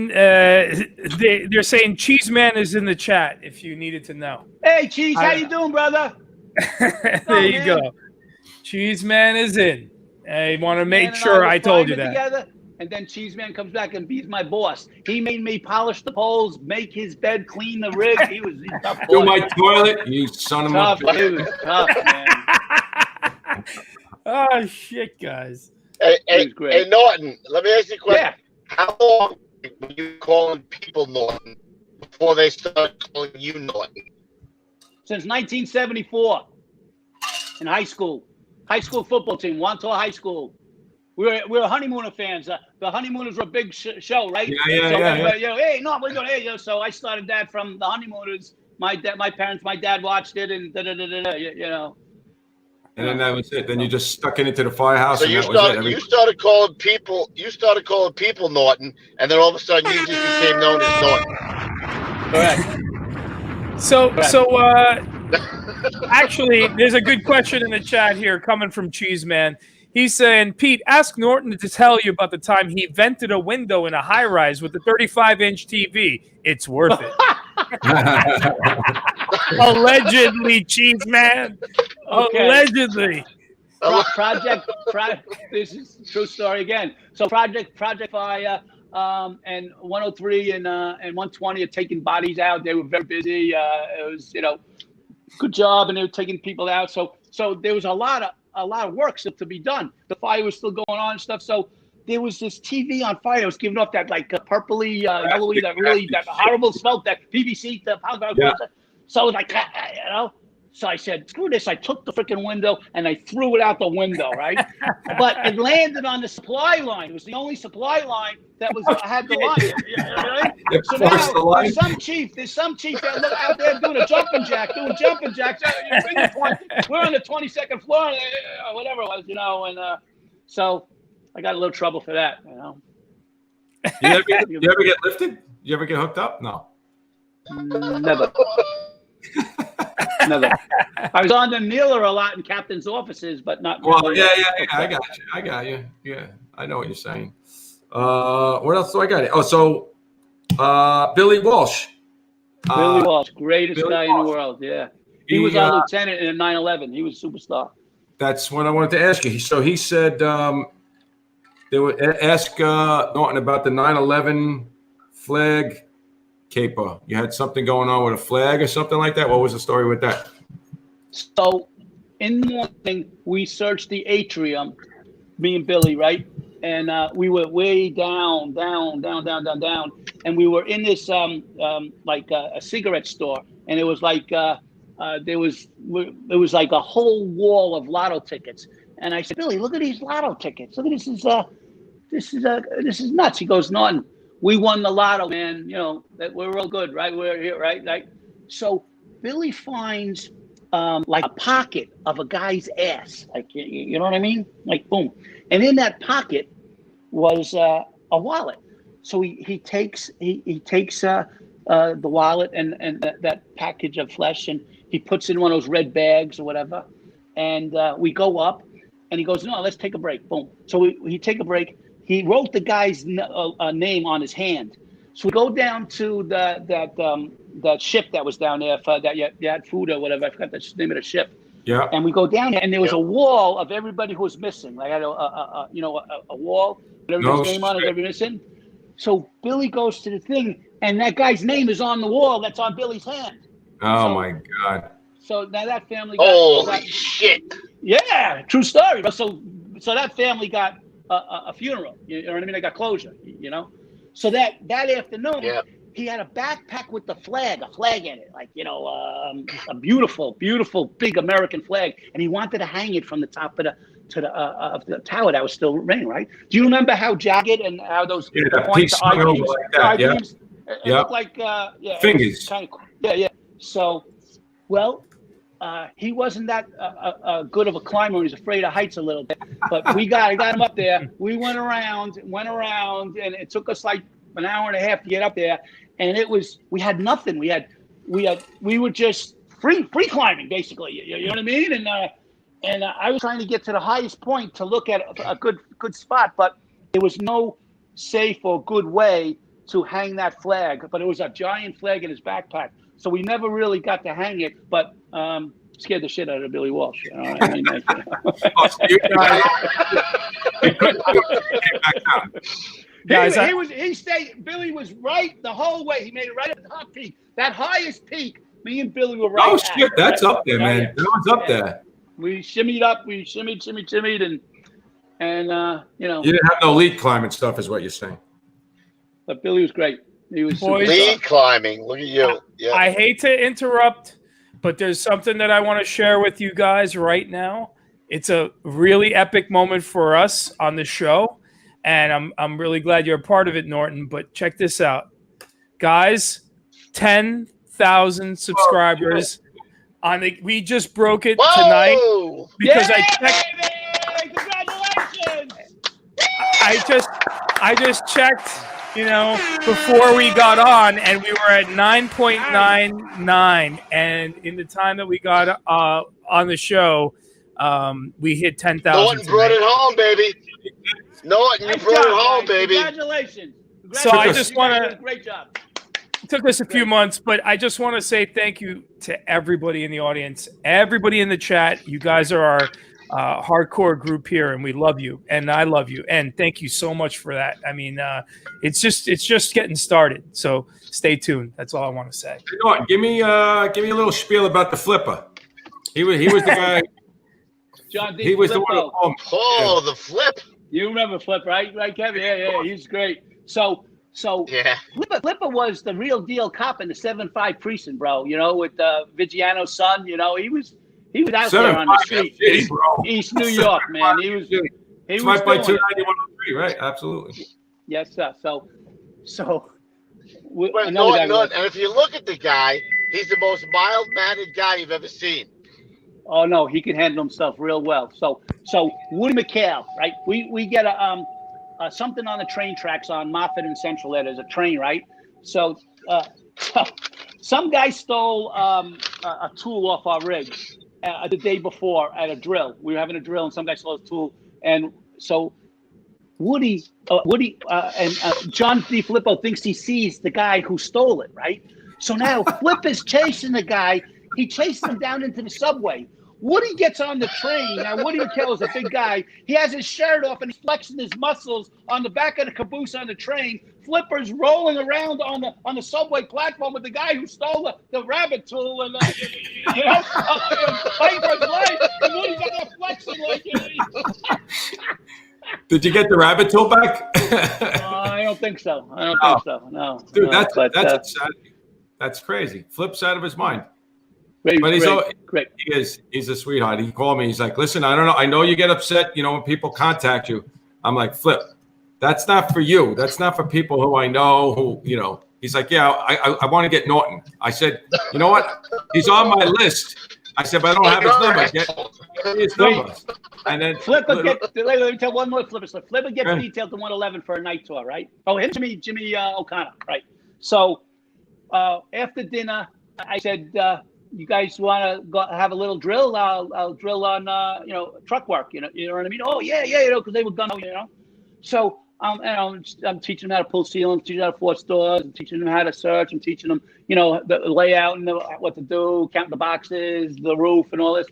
they're saying Cheese Man is in the chat if you needed to know. Hey, Cheese, how you doing, brother? There you go. Cheese Man is in. I want to make sure I told you that. Together, and then Cheese Man comes back and he's my boss. He made me polish the poles, make his bed, clean the rig. He was tough. Do my toilet, you son of a bitch. He was tough, man. Oh shit, guys. Hey, Norton, let me ask you a question. Yeah. How long were you calling people Norton before they started calling you Norton? Since 1974, in high school football team, Wantaw High School. We were Honeymooner fans. The Honeymooners were a big show, right? Yeah. Hey, no, we're going. Hey, so I started that from the Honeymooners. My dad watched it, and And then that was it. Then you just stuck it into the firehouse. So and you started calling people Norton, and then all of a sudden you just became known as Norton. Correct. So actually, there's a good question in the chat here coming from Cheese Man. He's saying, Pete, ask Norton to tell you about the time he vented a window in a high-rise with a 35-inch TV. It's worth it. Allegedly, Cheese Man. Okay. Allegedly. This is a true story again. So Project Fire and 103 and 120 are taking bodies out. They were very busy. It was good job, and they were taking people out. So there was a lot of work still to be done. The fire was still going on and stuff. So there was this TV on fire. It was giving off that purpley, yellowy, that horrible smoke, that PVC. So it was like, So I said, screw this. I took the freaking window and I threw it out the window, right? But it landed on the supply line. It was the only supply line that had the line. Right? So now there's some chief that look out there doing jumping jacks. We're on the 22nd floor, whatever it was, and so I got a little trouble for that, You ever get lifted? You ever get hooked up? No. Never. Never. I was on the kneeler a lot in captain's offices, but not. Well, yeah. I got you. Yeah, I know what you're saying. What else do I got? Oh, so Billy Walsh. Billy Walsh, greatest guy in the world. Yeah, he was our lieutenant in 9/11. He was a superstar. That's what I wanted to ask you. So he said they would ask Norton about the 9/11 flag caper. You had something going on with a flag or something like that. What was the story with that? So in the morning, we searched the atrium, me and Billy, right? And we were way down. And we were in this like a cigarette store. And it was like it was like a whole wall of lotto tickets. And I said, Billy, look at these lotto tickets. Look at this is nuts. He goes, Norton, we won the lotto, man. You know, that we're real good, right? We're here, right? Like, so Billy finds like a pocket of a guy's ass, like, you know what I mean? Like, boom. And in that pocket was a wallet. So he takes the wallet and that package of flesh, and he puts it in one of those red bags or whatever. And we go up, and he goes, no, let's take a break. Boom. So we take a break. He wrote the guy's name on his hand. So we go down to that ship that was down there for that you had food or whatever. I forgot the name of the ship. Yeah. And we go down there, and there was a wall of everybody who was missing. Like I had a wall with everybody's name on it, everybody missing. So Billy goes to the thing, and that guy's name is on the wall that's on Billy's hand. Oh my God. So now that family got holy shit. Yeah, true story. So that family got a funeral. You know what I mean? They got closure, you know? So that afternoon, he had a backpack with a flag in it, like, you know, a beautiful, beautiful, big American flag. And he wanted to hang it from the top of the tower that was still raining, right? Do you remember how jagged and how those points hung over like that? Yeah. It looked like, fingers. Kind of, yeah. So, well, he wasn't that good of a climber. He was afraid of heights a little bit, but I got him up there. We went around, and it took us like an hour and a half to get up there. And we had nothing. We were just free climbing, basically. You know what I mean? And I was trying to get to the highest point to look at a good spot, but there was no safe or good way to hang that flag. But it was a giant flag in his backpack. So we never really got to hang it, but scared the shit out of Billy Walsh. You know what I mean? Billy was right the whole way. He made it right at the top peak. That highest peak, me and Billy were right. Oh shit, that's up there, man. That one's up there. We shimmied up, we shimmied, and you know. You didn't have no lead climbing stuff, is what you're saying. But Billy was great. He was lead climbing. Look at you. Yeah. I hate to interrupt, but there's something that I want to share with you guys right now. It's a really epic moment for us on the show, and I'm really glad you're a part of it, Norton. But check this out, guys! 10,000 subscribers on the. We just broke it tonight because I checked. Congratulations! I just checked. You know, before we got on, and we were at 9.99, and in the time that we got on the show, we hit 10,000. Norton brought it home, baby. Norton, you brought it home, baby. Congratulations. So I just want to. Great job. It took us a few months, but I just want to say thank you to everybody in the audience, everybody in the chat. You guys are our hardcore group here, and we love you, and I love you, and thank you so much for that. I mean, it's just getting started, so stay tuned. That's all I want to say. You know what? Give me a little spiel about the flipper. He was the guy. John D. He was the one. The flip. You remember Flip, right, Kevin? Yeah, he's great. So yeah. Flipper was the real deal cop in the 7-5 precinct, bro. You know, with Vigiano's son. You know, he was out there on the street, East New York, man. He was right by 29103, right? Absolutely. Yes, sir. So. And if you look at the guy, he's the most mild-mannered guy you've ever seen. Oh no, he can handle himself real well. So Woody McHale, right? We get a something on the train tracks on Moffett and Central. There's a train, right? So some guy stole a tool off our rig the day before at a drill. We were having a drill, and some guy stole a tool, and so Woody and John DiFilippo thinks he sees the guy who stole it, right? So now Flip is chasing the guy. He chases him down into the subway. Woody gets on the train. Now, Woody McKell is a big guy. He has his shirt off and he's flexing his muscles on the back of the caboose on the train. Flipper's rolling around on the subway platform with the guy who stole the rabbit tool and fighting for his life. And Woody's out there flexing like. Did you get the rabbit tool back? I don't think so. I don't think so. No, dude, that's insanity. That's crazy. Flip's out of his mind. But he's a sweetheart. He called me. He's like, listen, I don't know. I know you get upset, when people contact you. I'm like, Flip, that's not for you. That's not for people who I know who, He's like, yeah, I want to get Norton. I said, you know what? He's on my list. I said, but I don't have his number. Get his number. And then Flip would get, let me tell one more Flipper. So Flip would get detailed to 111 for a night tour, right? Oh, him, Jimmy O'Connor, right? So after dinner, I said, you guys want to go have a little drill? I'll drill on, truck work. You know what I mean? Oh yeah, because they were gonna, So I'm teaching them how to pull ceilings, teaching them how to force doors, I'm teaching them how to search, I'm teaching them, the layout and what to do, count the boxes, the roof, and all this.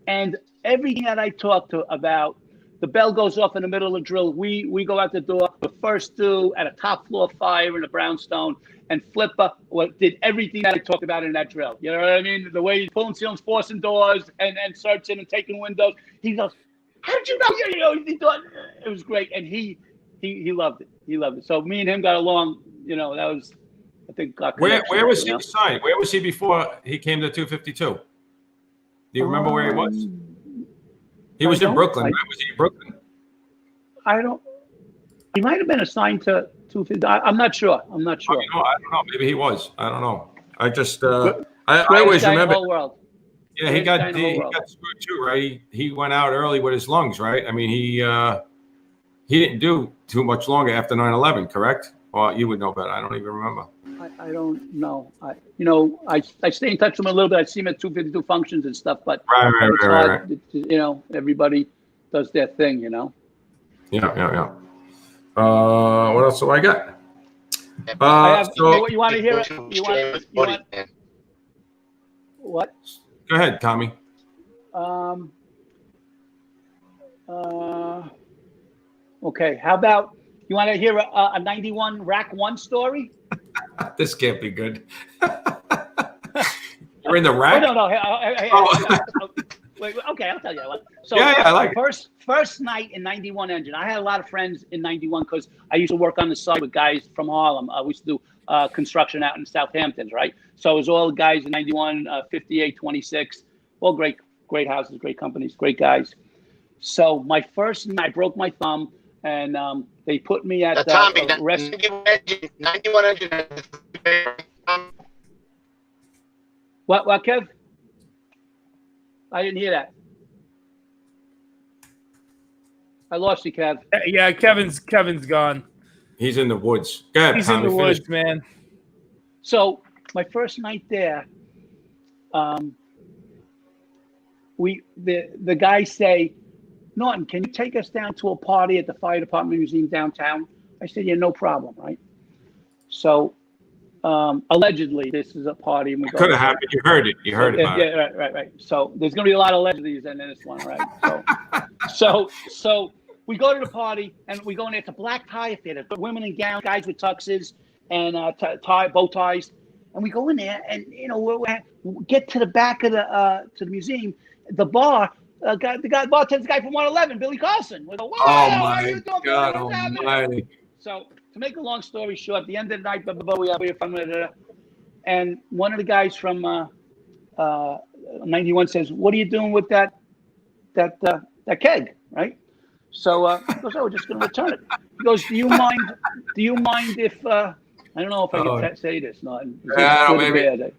And everything that I talked to about, the bell goes off in the middle of the drill. We go out the door. The first two at a top floor fire in a brownstone. And Flipper did everything that I talked about in that drill. You know what I mean? The way he's pulling ceilings, forcing doors, and searching and taking windows. He goes, "How did you know?" He thought it was great, and he loved it. He loved it. So me and him got along. That was, I think. Where was he assigned? Where was he before he came to 252? Do you remember where he was? He was in Brooklyn. Where was he in Brooklyn? I don't. He might have been assigned to 250. I'm not sure. I don't know. Maybe he was. I don't know. I just I always remember. The whole world. Yeah, he got screwed too, right? He went out early with his lungs, right? I mean, he didn't do too much longer after 9/11, correct? Well, you would know better. I don't even remember. I don't know. I stay in touch with him a little bit. I see him at 252 functions and stuff, but right. Everybody does their thing, Yeah. What else do I got? What you want to hear? You want what? Go ahead, Tommy. Okay. How about you want to hear a 91 Rack 1 story? This can't be good. You're in the rack? Oh, no. Wait, okay, I'll tell you what. So I like first night in 91 Engine. I had a lot of friends in 91 because I used to work on the side with guys from Harlem. We used to do construction out in Southampton, right? So it was all guys in 91, 58, 26, all great houses, great companies, great guys. So my first night, I broke my thumb, and they put me at Tommy, 91 Engine. What, Kev? I didn't hear that. I lost you, Kev. Yeah, Kevin's gone. He's in the woods. Go ahead, He's Tommy, in the woods, man. So my first night there, the guys say, Norton, can you take us down to a party at the Fire Department Museum downtown? I said, yeah, no problem, right? So allegedly, this is a party. And we could have happened. You heard it. About it. Yeah, right. So there's going to be a lot of allegedlys in this one, right? So we go to the party, and we go in there. It's a black tie affair. There's women in gowns, guys with tuxes and bow ties. And we go in there, and we get to the back of to the museum, the bar. The bartender's guy from 111, Billy Carlson. We go, my God Almighty! So to make a long story short, at the end of the night, we had fun with it. And one of the guys from 91 says, "What are you doing with that keg?" Right? So he goes, "Oh, we're just going to return it." He goes, "Do you mind if I don't know if I can say this, Norton? Maybe. All right.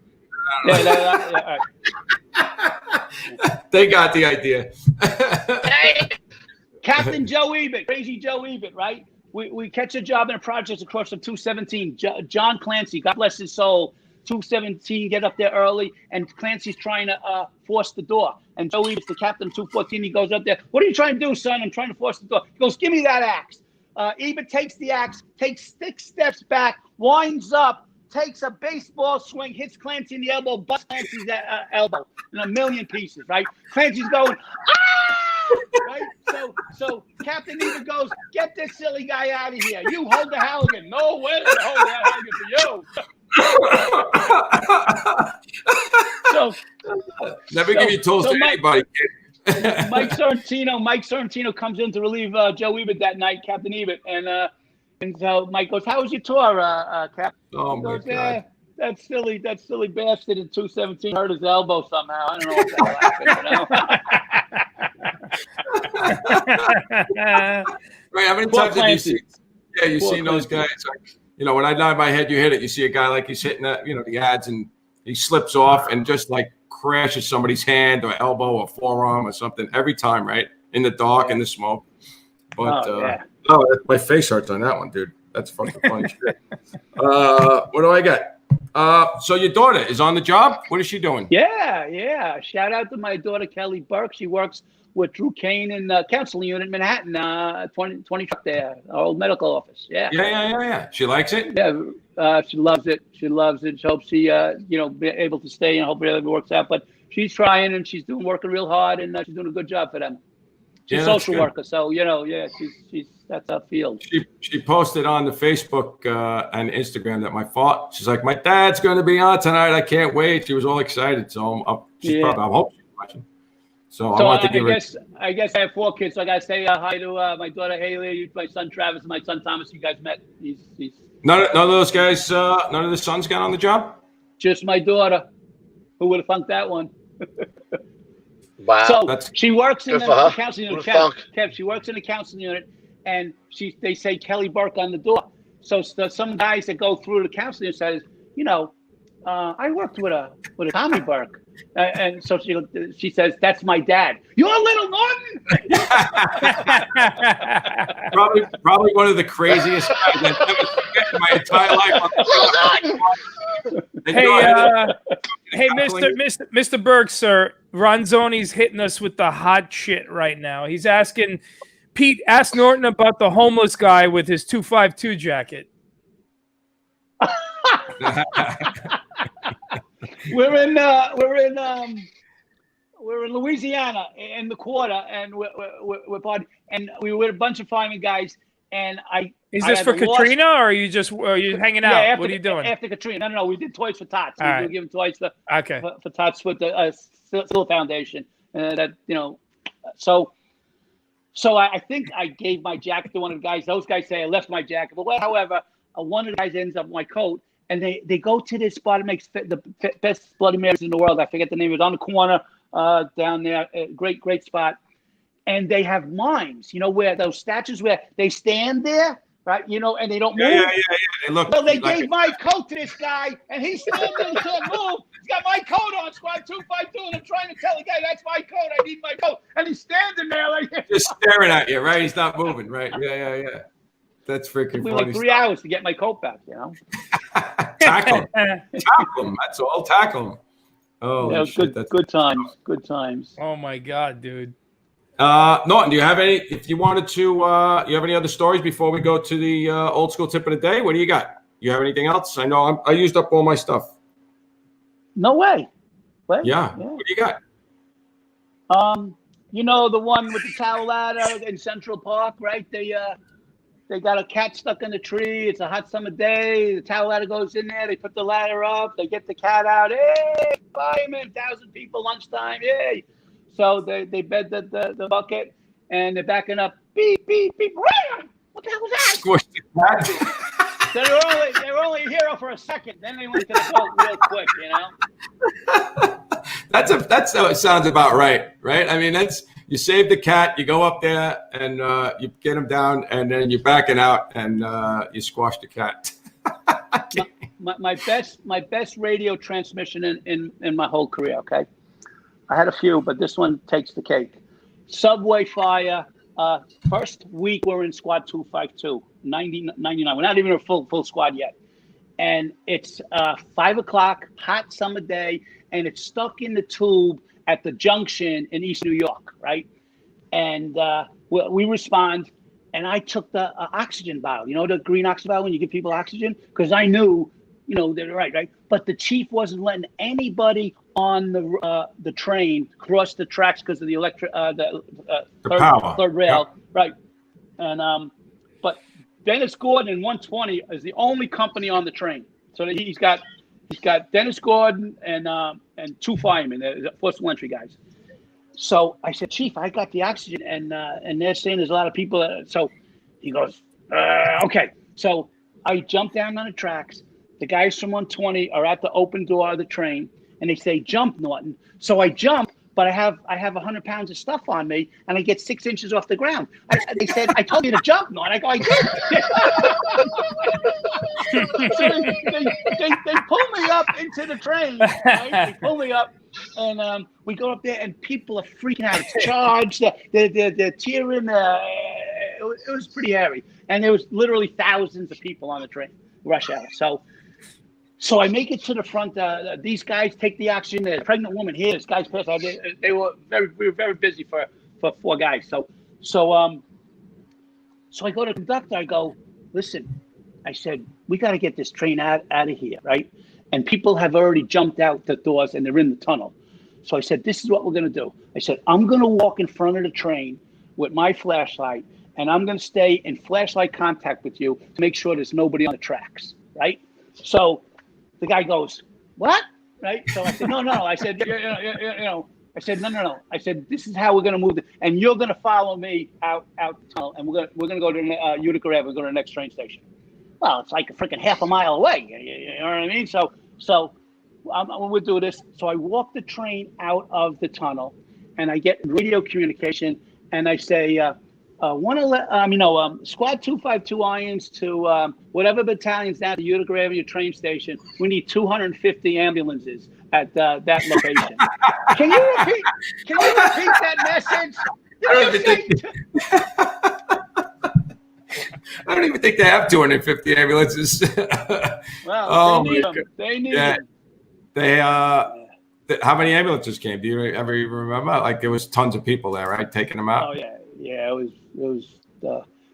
They got the idea. Captain Joe Ebert, Crazy Joe Ebert, right? we catch a job in a project across from 217. John Clancy, God bless his soul. 217, get up there early, and Clancy's trying to force the door. And Joey, it's the captain, 214, he goes up there. What are you trying to do, son? I'm trying to force the door. He goes, give me that axe. Ebert takes the axe, takes 6 steps back, winds up, takes a baseball swing, hits Clancy in the elbow, busts Clancy's elbow in a million pieces, right? Clancy's going, ah! Right? So Captain Ebert goes, get this silly guy out of here. You hold the Halligan. No way to hold that Halligan for you. Never give your tools to anybody, kid. Mike Sorrentino comes in to relieve Joe Ebert that night, Captain Ebert, and so Mike goes, "How was your tour, Cap?" Oh he goes, my God! That silly bastard in 217 hurt his elbow somehow. I don't know what the hell happened. Right? How many times have you seen? Yeah, you've seen those guys. Like, when I nod my head, you hit it. You see a guy like he's hitting the ads, and he slips off and just like crashes somebody's hand or elbow or forearm or something every time, right? In the dark, in the smoke. But my face hurts on that one, dude. That's fucking funny shit. What do I got? So your daughter is on the job. What is she doing? Yeah. Shout out to my daughter Kelly Burke. She works with Drew Kane in the counseling unit in Manhattan, 20 truck there, our old medical office. Yeah. She likes it? Yeah, she loves it. She hopes she, be able to stay and hope everything works out. But she's trying and she's working real hard and she's doing a good job for them. She's a social worker, so she's that's her field. She posted on the Facebook and Instagram that she's like, my dad's going to be on tonight. I can't wait. She was all excited. So I hope she's watching. So I want to give her. I guess I have 4 kids, so I gotta say hi to my daughter Haley, my son Travis, and my son Thomas. You guys met. He's none of those guys. None of the sons got on the job. Just my daughter. Who would have funked that one? Wow. So she works in the counseling unit. Kev, she works in the counseling unit, and they say Kelly Burke on the door. So some guys that go through the counseling unit says, I worked with a Tommy Burke. And so she says, that's my dad. You're little Norton? probably one of the craziest guys I've ever seen in my entire life. Hey, Mr. Burke, sir, Ronzoni's hitting us with the hot shit right now. He's asking, Pete, ask Norton about the homeless guy with his 252 jacket. We're in Louisiana in the quarter, and we're partying, and we were a bunch of fireman guys. And is this for Katrina, or are you hanging out? Yeah, what are you doing after Katrina? No, we did Toys for Tots. We were giving toys for Tots with the Still Foundation. So I think I gave my jacket to one of the guys. Those guys say I left my jacket, but however, one of the guys ends up with my coat. And they go to this spot. It makes the best Bloody Marys in the world. I forget the name. It's on the corner down there. Great spot. And they have mimes, where those statues where they stand there, right? And they don't move. Yeah. They look. So they gave my coat to this guy, and he's standing there. He can't move. He's got my coat on, squad 252, and I'm trying to tell the guy, that's my coat. I need my coat. And he's standing there like just staring at you, right? He's not moving, right? Yeah. That's freaking funny. Like 3 hours to get my coat back, Tackle him. That's all. Tackle him. Oh, shit. Good times. Good times. Oh my God, dude. Norton, do you have any? If you wanted to, you have any other stories before we go to the old school tip of the day? What do you got? You have anything else? I know I used up all my stuff. No way. What? Yeah. What do you got? The one with the tower ladder in Central Park, right? They got a cat stuck in the tree. It's a hot summer day. The tower ladder goes in there. They put the ladder up. They get the cat out. Hey, fireman, 1,000 people, lunchtime. Yay. So they bed the bucket, and they're backing up. Beep, beep, beep. What the hell was that? Squished the cat. So they were only a hero for a second. Then they went to the boat real quick, That's how it sounds about right? I mean, you save the cat, you go up there, and you get him down, and then you're backing out, and you squash the cat. my best radio transmission in my whole career. Okay, I had a few, but this one takes the cake. Subway fire, first week we're in squad 252, 99. We're not even a full squad yet. And it's 5 o'clock, hot summer day, and it's stuck in the tube at the junction in East New York, right? And we respond, and I took the oxygen bottle, the green oxygen bottle when you give people oxygen, because I knew, they're right? But the chief wasn't letting anybody on the train cross the tracks because of the third rail, yep. Right? And but Dennis Gordon in 120 is the only company on the train, so he's got Dennis Gordon and 2 firemen, the first entry guys. So I said, Chief, I got the oxygen, and they're saying there's a lot of people. So he goes, okay. So I jump down on the tracks. The guys from 120 are at the open door of the train, and they say, jump, Norton. So I jump, but I have 100 pounds of stuff on me, and I get 6 inches off the ground. They said, I told you to jump, Norton. I go, I did. So they pull me up into the train. Right? They pull me up. And we go up there, and people are freaking out. It's charged. They're tearing. It was pretty hairy. And there was literally thousands of people on the train, rush hour. So I make it to the front. These guys take the oxygen. The pregnant woman here. This guy's passed out. We were very busy for 4 guys. So I go to the conductor. I go, listen. I said, we got to get this train out of here, right? And people have already jumped out the doors and they're in the tunnel. So I said, this is what we're going to do. I said, I'm going to walk in front of the train with my flashlight, and I'm going to stay in flashlight contact with you to make sure there's nobody on the tracks, right? So the guy goes, what? Right? So I said, no. I said, I said, no. I said, this is how we're going to move, and you're going to follow me out the tunnel, and we're going to go to Utica Ave. We're going to go to the next train station. Well, it's like a freaking half a mile away. You know what I mean? So we'll do this. So I walk the train out of the tunnel, and I get radio communication, and I say, Squad 252 Irons to whatever battalion's down at the Utica Avenue train station. We need 250 ambulances at that location. Can you repeat that message? I don't even think they have 250 ambulances. Well, they need them. How many ambulances came? Do you ever even remember? Like, there was tons of people there, right, taking them out. Oh yeah. It was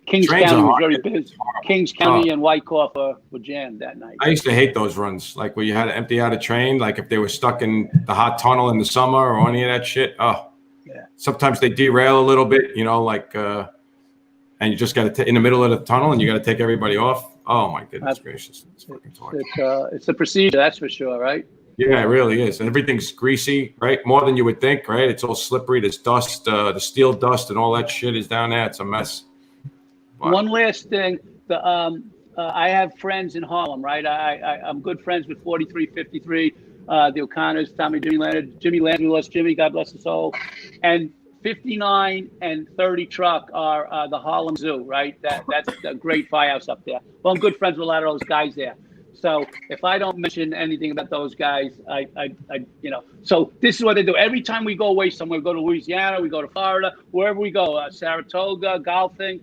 Kings County was very busy. Kings County and Wyckoff were jammed that night. I used to hate those runs, like where you had to empty out a train, like if they were stuck in the hot tunnel in the summer or any of that shit. Oh, yeah. Sometimes they derail a little bit, and you just got to in the middle of the tunnel, and you got to take everybody off. Oh my goodness gracious! It's fucking torture. It's a procedure, that's for sure, right? Yeah, it really is, and everything's greasy, right? More than you would think, right? It's all slippery. There's dust, the steel dust, and all that shit is down there. It's a mess. But one last thing, I have friends in Harlem, right? I'm good friends with 4353, the O'Connors, Tommy, Jimmy Leonard, we lost Jimmy, God bless his soul, and 59 and 30 truck are the Harlem Zoo, right? That's a great firehouse up there. Well, I'm good friends with a lot of those guys there. So if I don't mention anything about those guys, so this is what they do. Every time we go away somewhere, we go to Louisiana, we go to Florida, wherever we go, Saratoga, golfing,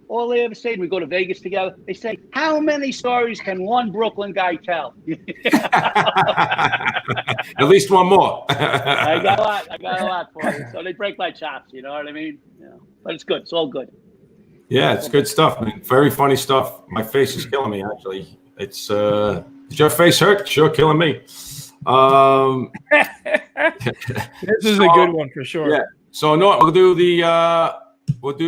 all they ever say, we go to Vegas together, they say, how many stories can one Brooklyn guy tell? At least one more. I got a lot for you. So they break my chops, you know what I mean? Yeah. But it's good. It's all good. Yeah, it's good stuff, man. Very funny stuff. My face is killing me, actually. It's did your face hurt? Sure, killing me. This is a good one for sure. Yeah. So no, we'll do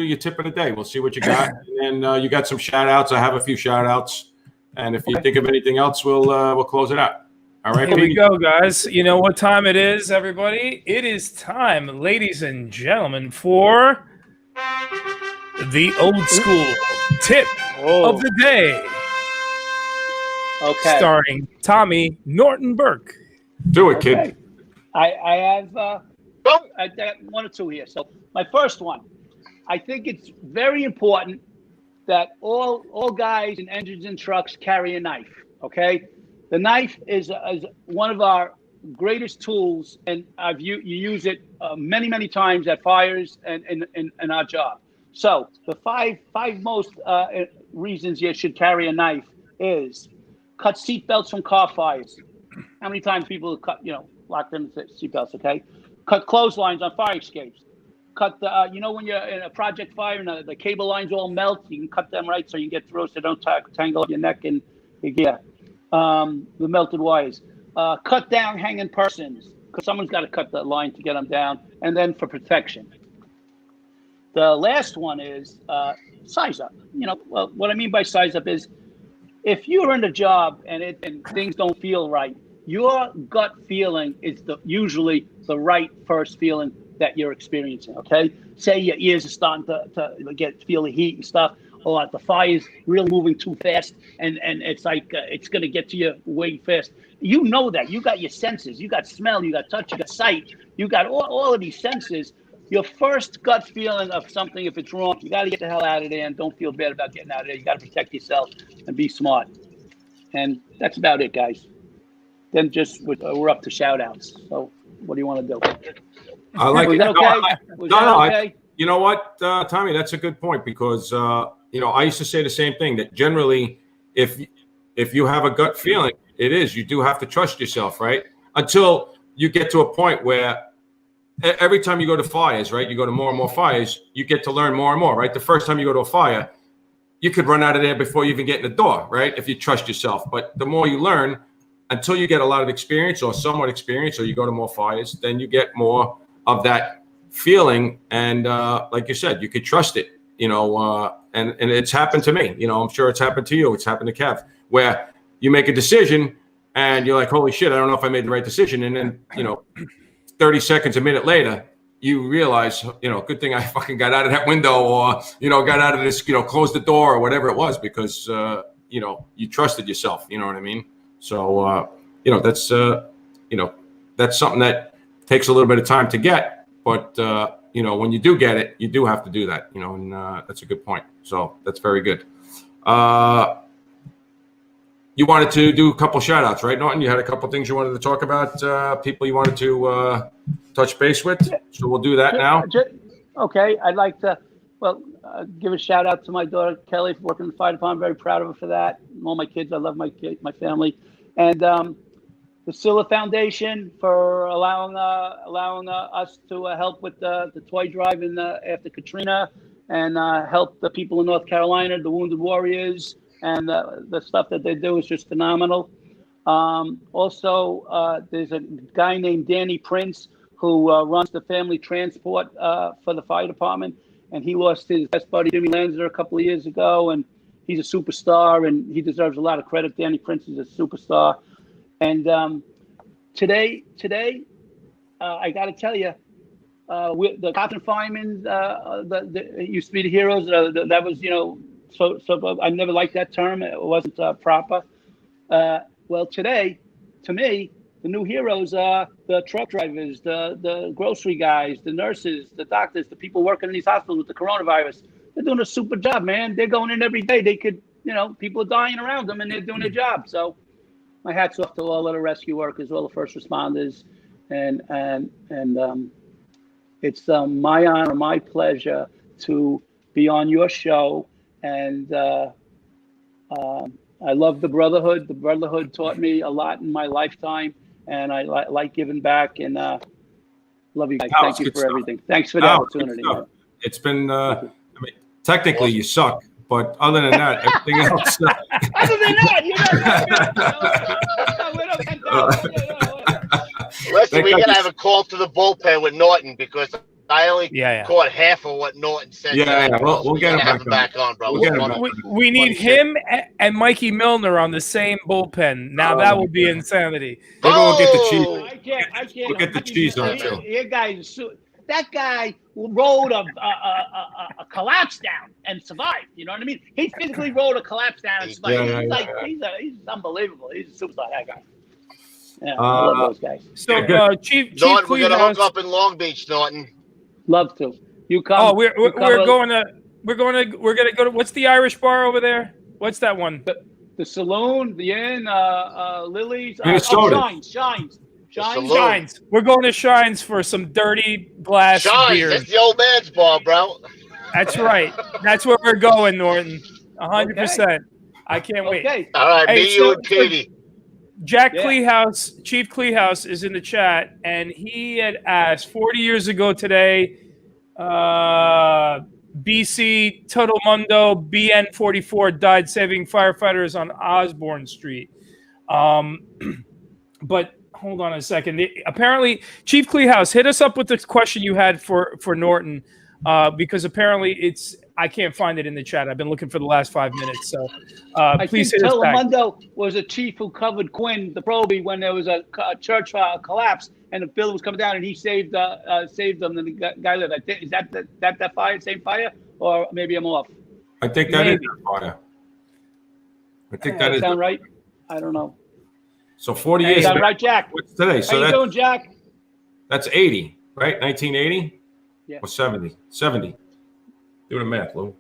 your tip of the day. We'll see what you got, and you got some shout outs. I have a few shout outs, and if you think of anything else, we'll close it out. All right, here we go, guys. You know what time it is, everybody? It is time, ladies and gentlemen, for the old school tip of the day. Okay. Starring Tommy Norton Burke. Do it, kid. I have I got one or two here. So my first one, I think it's very important that all guys in engines and trucks carry a knife. Okay, the knife is one of our greatest tools, and you use it many times at fires and in our job. So the five most reasons you should carry a knife is cut seatbelts from car fires. How many times people cut, locked in seatbelts, okay? Cut clotheslines on fire escapes. Cut the, when you're in a project fire and the cable lines all melt, you can cut them right so you can get through so they don't tangle up your neck and your gear. The melted wires. Cut down hanging persons, because someone's got to cut the line to get them down, and then for protection. The last one is size up. Well, what I mean by size up is if you're in a job and things don't feel right, your gut feeling is usually the right first feeling that you're experiencing, okay? Say your ears are starting to feel the heat and stuff, or the fire's really moving too fast, and it's like it's going to get to you way fast. You know that. You got your senses. You got smell, you got touch, you got sight. You got all of these senses. Your first gut feeling of something, if it's wrong, you got to get the hell out of there and don't feel bad about getting out of there. You got to protect yourself and be smart. And that's about it, guys. Then we're up to shout outs. So what do you want to do? I like Was it. that okay? Okay? You know what, Tommy, that's a good point because, I used to say the same thing that generally if you have a gut feeling, you do have to trust yourself, right? Until you get to a point where every time you go to fires, right, you go to more and more fires, you get to learn more and more, right? The first time you go to a fire, you could run out of there before you even get in the door, right? If you trust yourself. But the more you learn, until you get a lot of experience or somewhat experience, or you go to more fires, then you get more of that feeling. And like you said, you could trust it, and it's happened to me. I'm sure it's happened to you. It's happened to Kev, where you make a decision and you're like, holy shit, I don't know if I made the right decision. And then, 30 seconds, a minute later, you realize, good thing I fucking got out of that window or, got out of this, closed the door or whatever it was because, you trusted yourself. You know what I mean? So, that's something that takes a little bit of time to get. But, when you do get it, you do have to do that, and that's a good point. So that's very good. You wanted to do a couple shout outs, right, Norton? You had a couple things you wanted to talk about, people you wanted to touch base with. So we'll do that now. Okay. I'd like to, give a shout out to my daughter, Kelly, for working in the fire department. I'm very proud of her for that. And all my kids. I love my family. And the Silla Foundation for allowing us to help with the toy drive after Katrina and help the people in North Carolina, the Wounded Warriors. And the stuff that they do is just phenomenal. Also, there's a guy named Danny Prince who runs the family transport for the fire department. And he lost his best buddy, Jimmy Lanzer, a couple of years ago. And he's a superstar, and he deserves a lot of credit. Danny Prince is a superstar. And today, I got to tell you, the cops and firemen, it used to be the heroes. That was, So I never liked that term. It wasn't proper. Well, today, to me, the new heroes are the truck drivers, the grocery guys, the nurses, the doctors, the people working in these hospitals with the coronavirus. They're doing a super job, man. They're going in every day. They could, people are dying around them and they're doing their job. So my hat's off to all of the rescue workers, all the first responders. And it's my honor, my pleasure to be on your show. And I love the brotherhood. The brotherhood taught me a lot in my lifetime, and I like giving back. And love you guys. Thank you for everything. Thanks for the opportunity. It's been, technically you suck, but other than that, everything else. Other than that, Listen, we gotta have a call to the bullpen with Norton because I only caught half of what Norton said. We'll get him back on, bro. We need him and Mikey Milner on the same bullpen. Now that would be insanity. Maybe we'll get the cheese. I can't. We'll get the cheese on it too. That guy rode a collapse down and survived. You know what I mean? He physically rode a collapse down and survived. He's unbelievable. He's a superstar, that guy. Yeah, I love those guys. So, Chief Norton, we're gonna hook up in Long Beach, Norton. Love to. You come. Oh, we're gonna go to what's the Irish bar over there? What's that one? The saloon, the inn, Lily's. Shines. We're going to Shines for some dirty glass beer. That's the old man's bar, bro. That's right. That's where we're going, Norton. 100%. I can't wait. All right, me, you, and Petey. Jack Kleehouse, Chief Kleehouse, is in the chat, and he had asked 40 years ago today, BC Totalmundo BN44 died saving firefighters on Osborne Street. But hold on a second. Apparently, Chief Kleehouse, hit us up with the question you had for Norton, because apparently I can't find it in the chat. I've been looking for the last 5 minutes. So please hit us back. Telemundo was a chief who covered Quinn, the Proby, when there was a church collapse and the building was coming down, and he saved them. And the guy lived. Is that fire? Same fire? Or maybe I'm off. I think that is that fire. I think that is. Sound right? I don't know. So 40 years. Sound right, Jack? What's today? So how you doing, Jack? That's 80, right? 1980? Yeah. Or 70? 70. Do the math, Lou.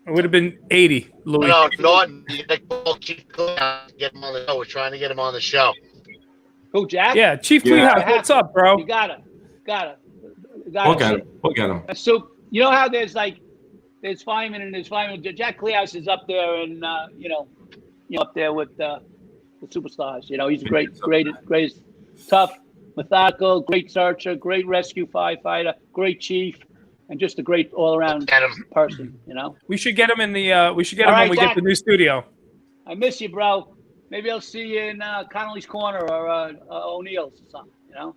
It would have been 80, Louis. No, Norton, you got to call Chief Kleehouse, get him on the show. We're trying to get him on the show. Who, Jack? Yeah, Chief Kleehouse, what's up, bro? You got it. We'll get him. So you know how there's firemen and there's firemen. Jack Kleehouse is up there and up there with the superstars. You know, he's a great, tough, methodical, great searcher, great rescue firefighter, great chief, and just a great all-around person. You know, we should get him in the. We should get him when we get the new studio. I miss you, bro. Maybe I'll see you in Connolly's Corner or O'Neill's or something. You know.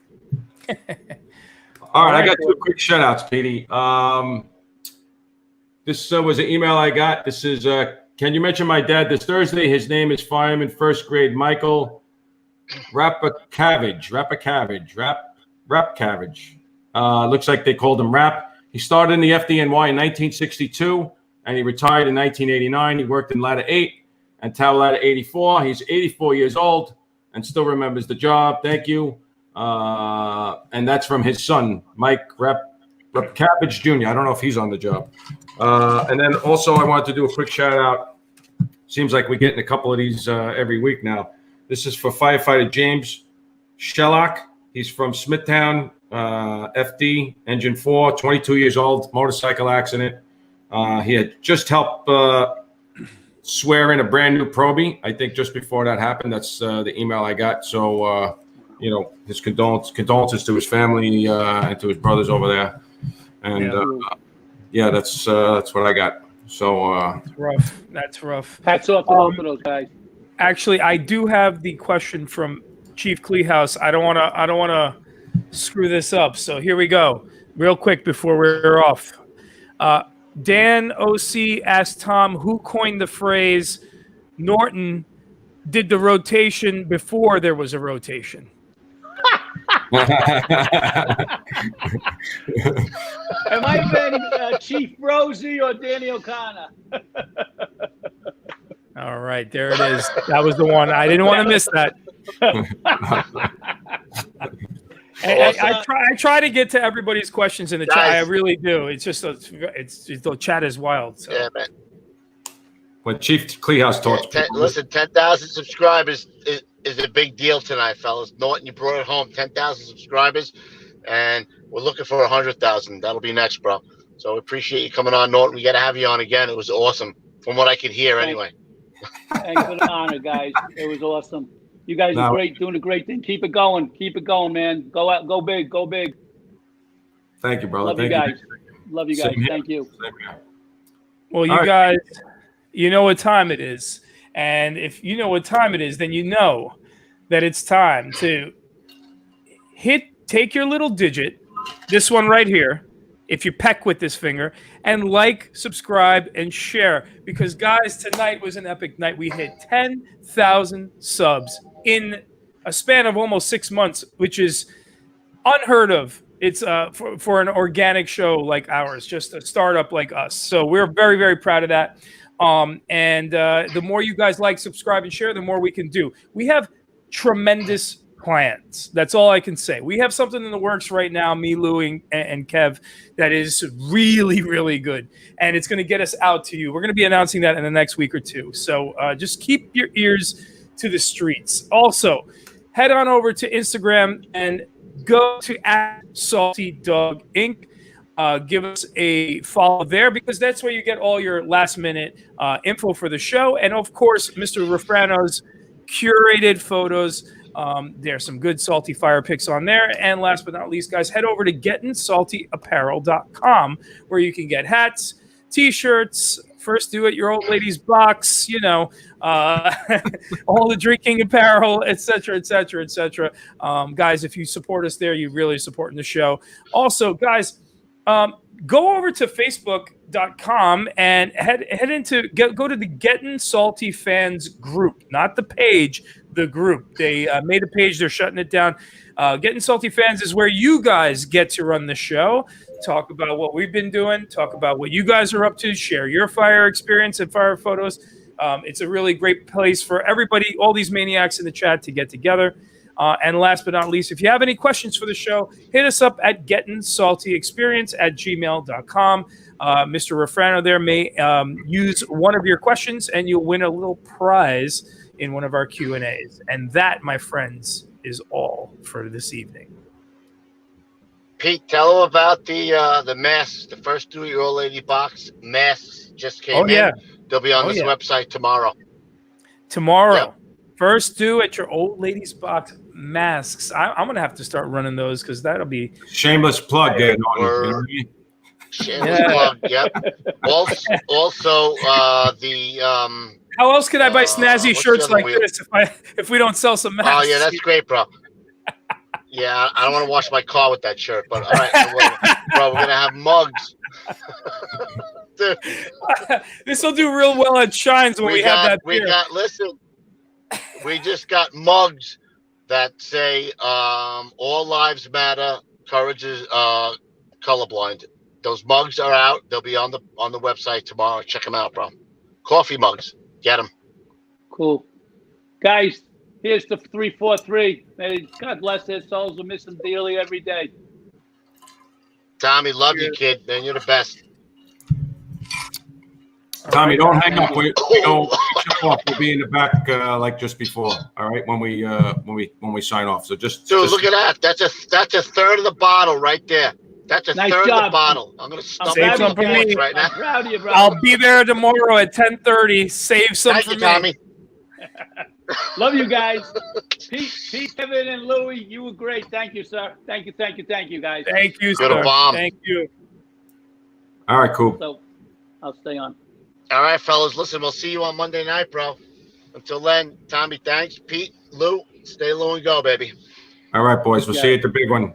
All right, I got 2 quick shout-outs, Petey. This was an email I got. This is, can you mention my dad this Thursday? His name is fireman, first grade, Michael Rapacavage. Looks like they called him Rap. He started in the FDNY in 1962, and he retired in 1989. He worked in Ladder 8 and Tower Ladder 84. He's 84 years old and still remembers the job. Thank you. And that's from his son, Mike Rapacavage Jr. I don't know if he's on the job. And then also I wanted to do a quick shout out. Seems like we're getting a couple of these every week now. This is for firefighter James Sherlock. He's from Smithtown, FD, Engine 4, 22 years old, motorcycle accident. He had just helped swear in a brand new Proby. I think just before that happened. That's the email I got. So, his condolences to his family and to his brothers over there. And that's what I got. So that's rough. Hats off to both of those guys. Actually, I do have the question from Chief Kleehouse. I don't want to screw this up. So here we go, real quick before we're off. Dan OC asked Tom who coined the phrase "Norton did the rotation before there was a rotation." It might have been Chief Rosie or Danny O'Connor. All right, there it is. That was the one. I didn't want to miss that. I try to get to everybody's questions in the chat. I really do. It's just the chat is wild. So. Yeah, man. When Chief Kleehouse talks, listen, 10,000 subscribers is a big deal tonight, fellas. Norton, you brought it home. 10,000 subscribers, and we're looking for 100,000. That'll be next, bro. So we appreciate you coming on, Norton. We got to have you on again. It was awesome, from what I could hear, anyway. Thanks for the honor, guys. It was awesome. You guys are great, doing a great thing. Keep it going. Keep it going, man. Go out, go big, go big. Thank you, brother. Love you guys. Love you guys. Thank you. Well, you guys, you know what time it is. And if you know what time it is, then you know that it's time to take your little digit, this one right here, if you peck with this finger, and like, subscribe, and share. Because, guys, tonight was an epic night. We hit 10,000 subs in a span of almost 6 months, which is unheard of. It's for an organic show like ours, just a startup like us. So we're very, very proud of that. And the more you guys like, subscribe, and share, the more we can do. We have tremendous plans. That's all I can say. We have something in the works right now, me, Lou, and Kev, that is really, really good. And it's going to get us out to you. We're going to be announcing that in the next week or two. So just keep your ears to the streets. Also, head on over to Instagram and go to @SaltyDogInc. give us a follow there, because that's where you get all your last-minute info for the show. And, of course, Mr. Refrano's curated photos. There's some good Salty Fire pics on there. And last but not least, guys, head over to GettinSaltyApparel.com, where you can get hats, T-shirts, First Do It Your Old Lady's Box, all the drinking apparel, etc., etc., etc. Guys, if you support us there, you're really supporting the show. Also, guys, go over to Facebook.com and go to the Gettin Salty Fans group, not the page, the group. They made a page, they're shutting it down. Gettin Salty Fans is where you guys get to run the show, talk about what we've been doing, talk about what you guys are up to, share your fire experience and fire photos. It's a really great place for everybody, all these maniacs in the chat, to get together. And last but not least, if you have any questions for the show, hit us up at gettinsaltyexperience@gmail.com. Mr. Refrano there may use one of your questions, and you'll win a little prize in one of our Q&As. And that, my friends, is all for this evening. Pete, tell them about the masks. The First Do It Your Old Lady box masks just came in. They'll be on this website tomorrow. Yep. First Do It Your Old Lady's Box masks. I'm going to have to start running those, because that'll be... Shameless plug there, Norton. Shameless plug, yep. Also, the... How else could I buy snazzy shirts like this if we don't sell some masks? Oh, yeah, that's great, bro. Yeah, I don't want to wash my car with that shirt, but all right, bro, we're going to have mugs. This will do real well at Shines when we have that beer. Listen, we just got mugs that say all lives matter, courage is colorblind. Those mugs are out. They'll be on the website tomorrow. Check them out, bro. Coffee mugs. Get them. Cool. Guys, here's the 343. May God bless their souls. We'll miss them dearly every day. Tommy, love you, kid. Man, you're the best. Tommy, don't hang up. We'll be in the back like just before. All right, when we sign off. So just look at that. That's a third of the bottle right there. That's a third of the bottle. I'm gonna save some for me right now. Proud of you, bro. I'll be there tomorrow at 10:30. Save some for me. Tommy. Love you guys. Pete, Kevin, and Louie, you were great. Thank you, sir. Thank you, guys. Thank you, sir. You're a bomb. Thank you. All right, cool. So, I'll stay on. All right, fellas. Listen, we'll see you on Monday night, bro. Until then, Tommy, thanks. Pete, Lou, stay low and go, baby. All right, boys. We'll see you at the big one.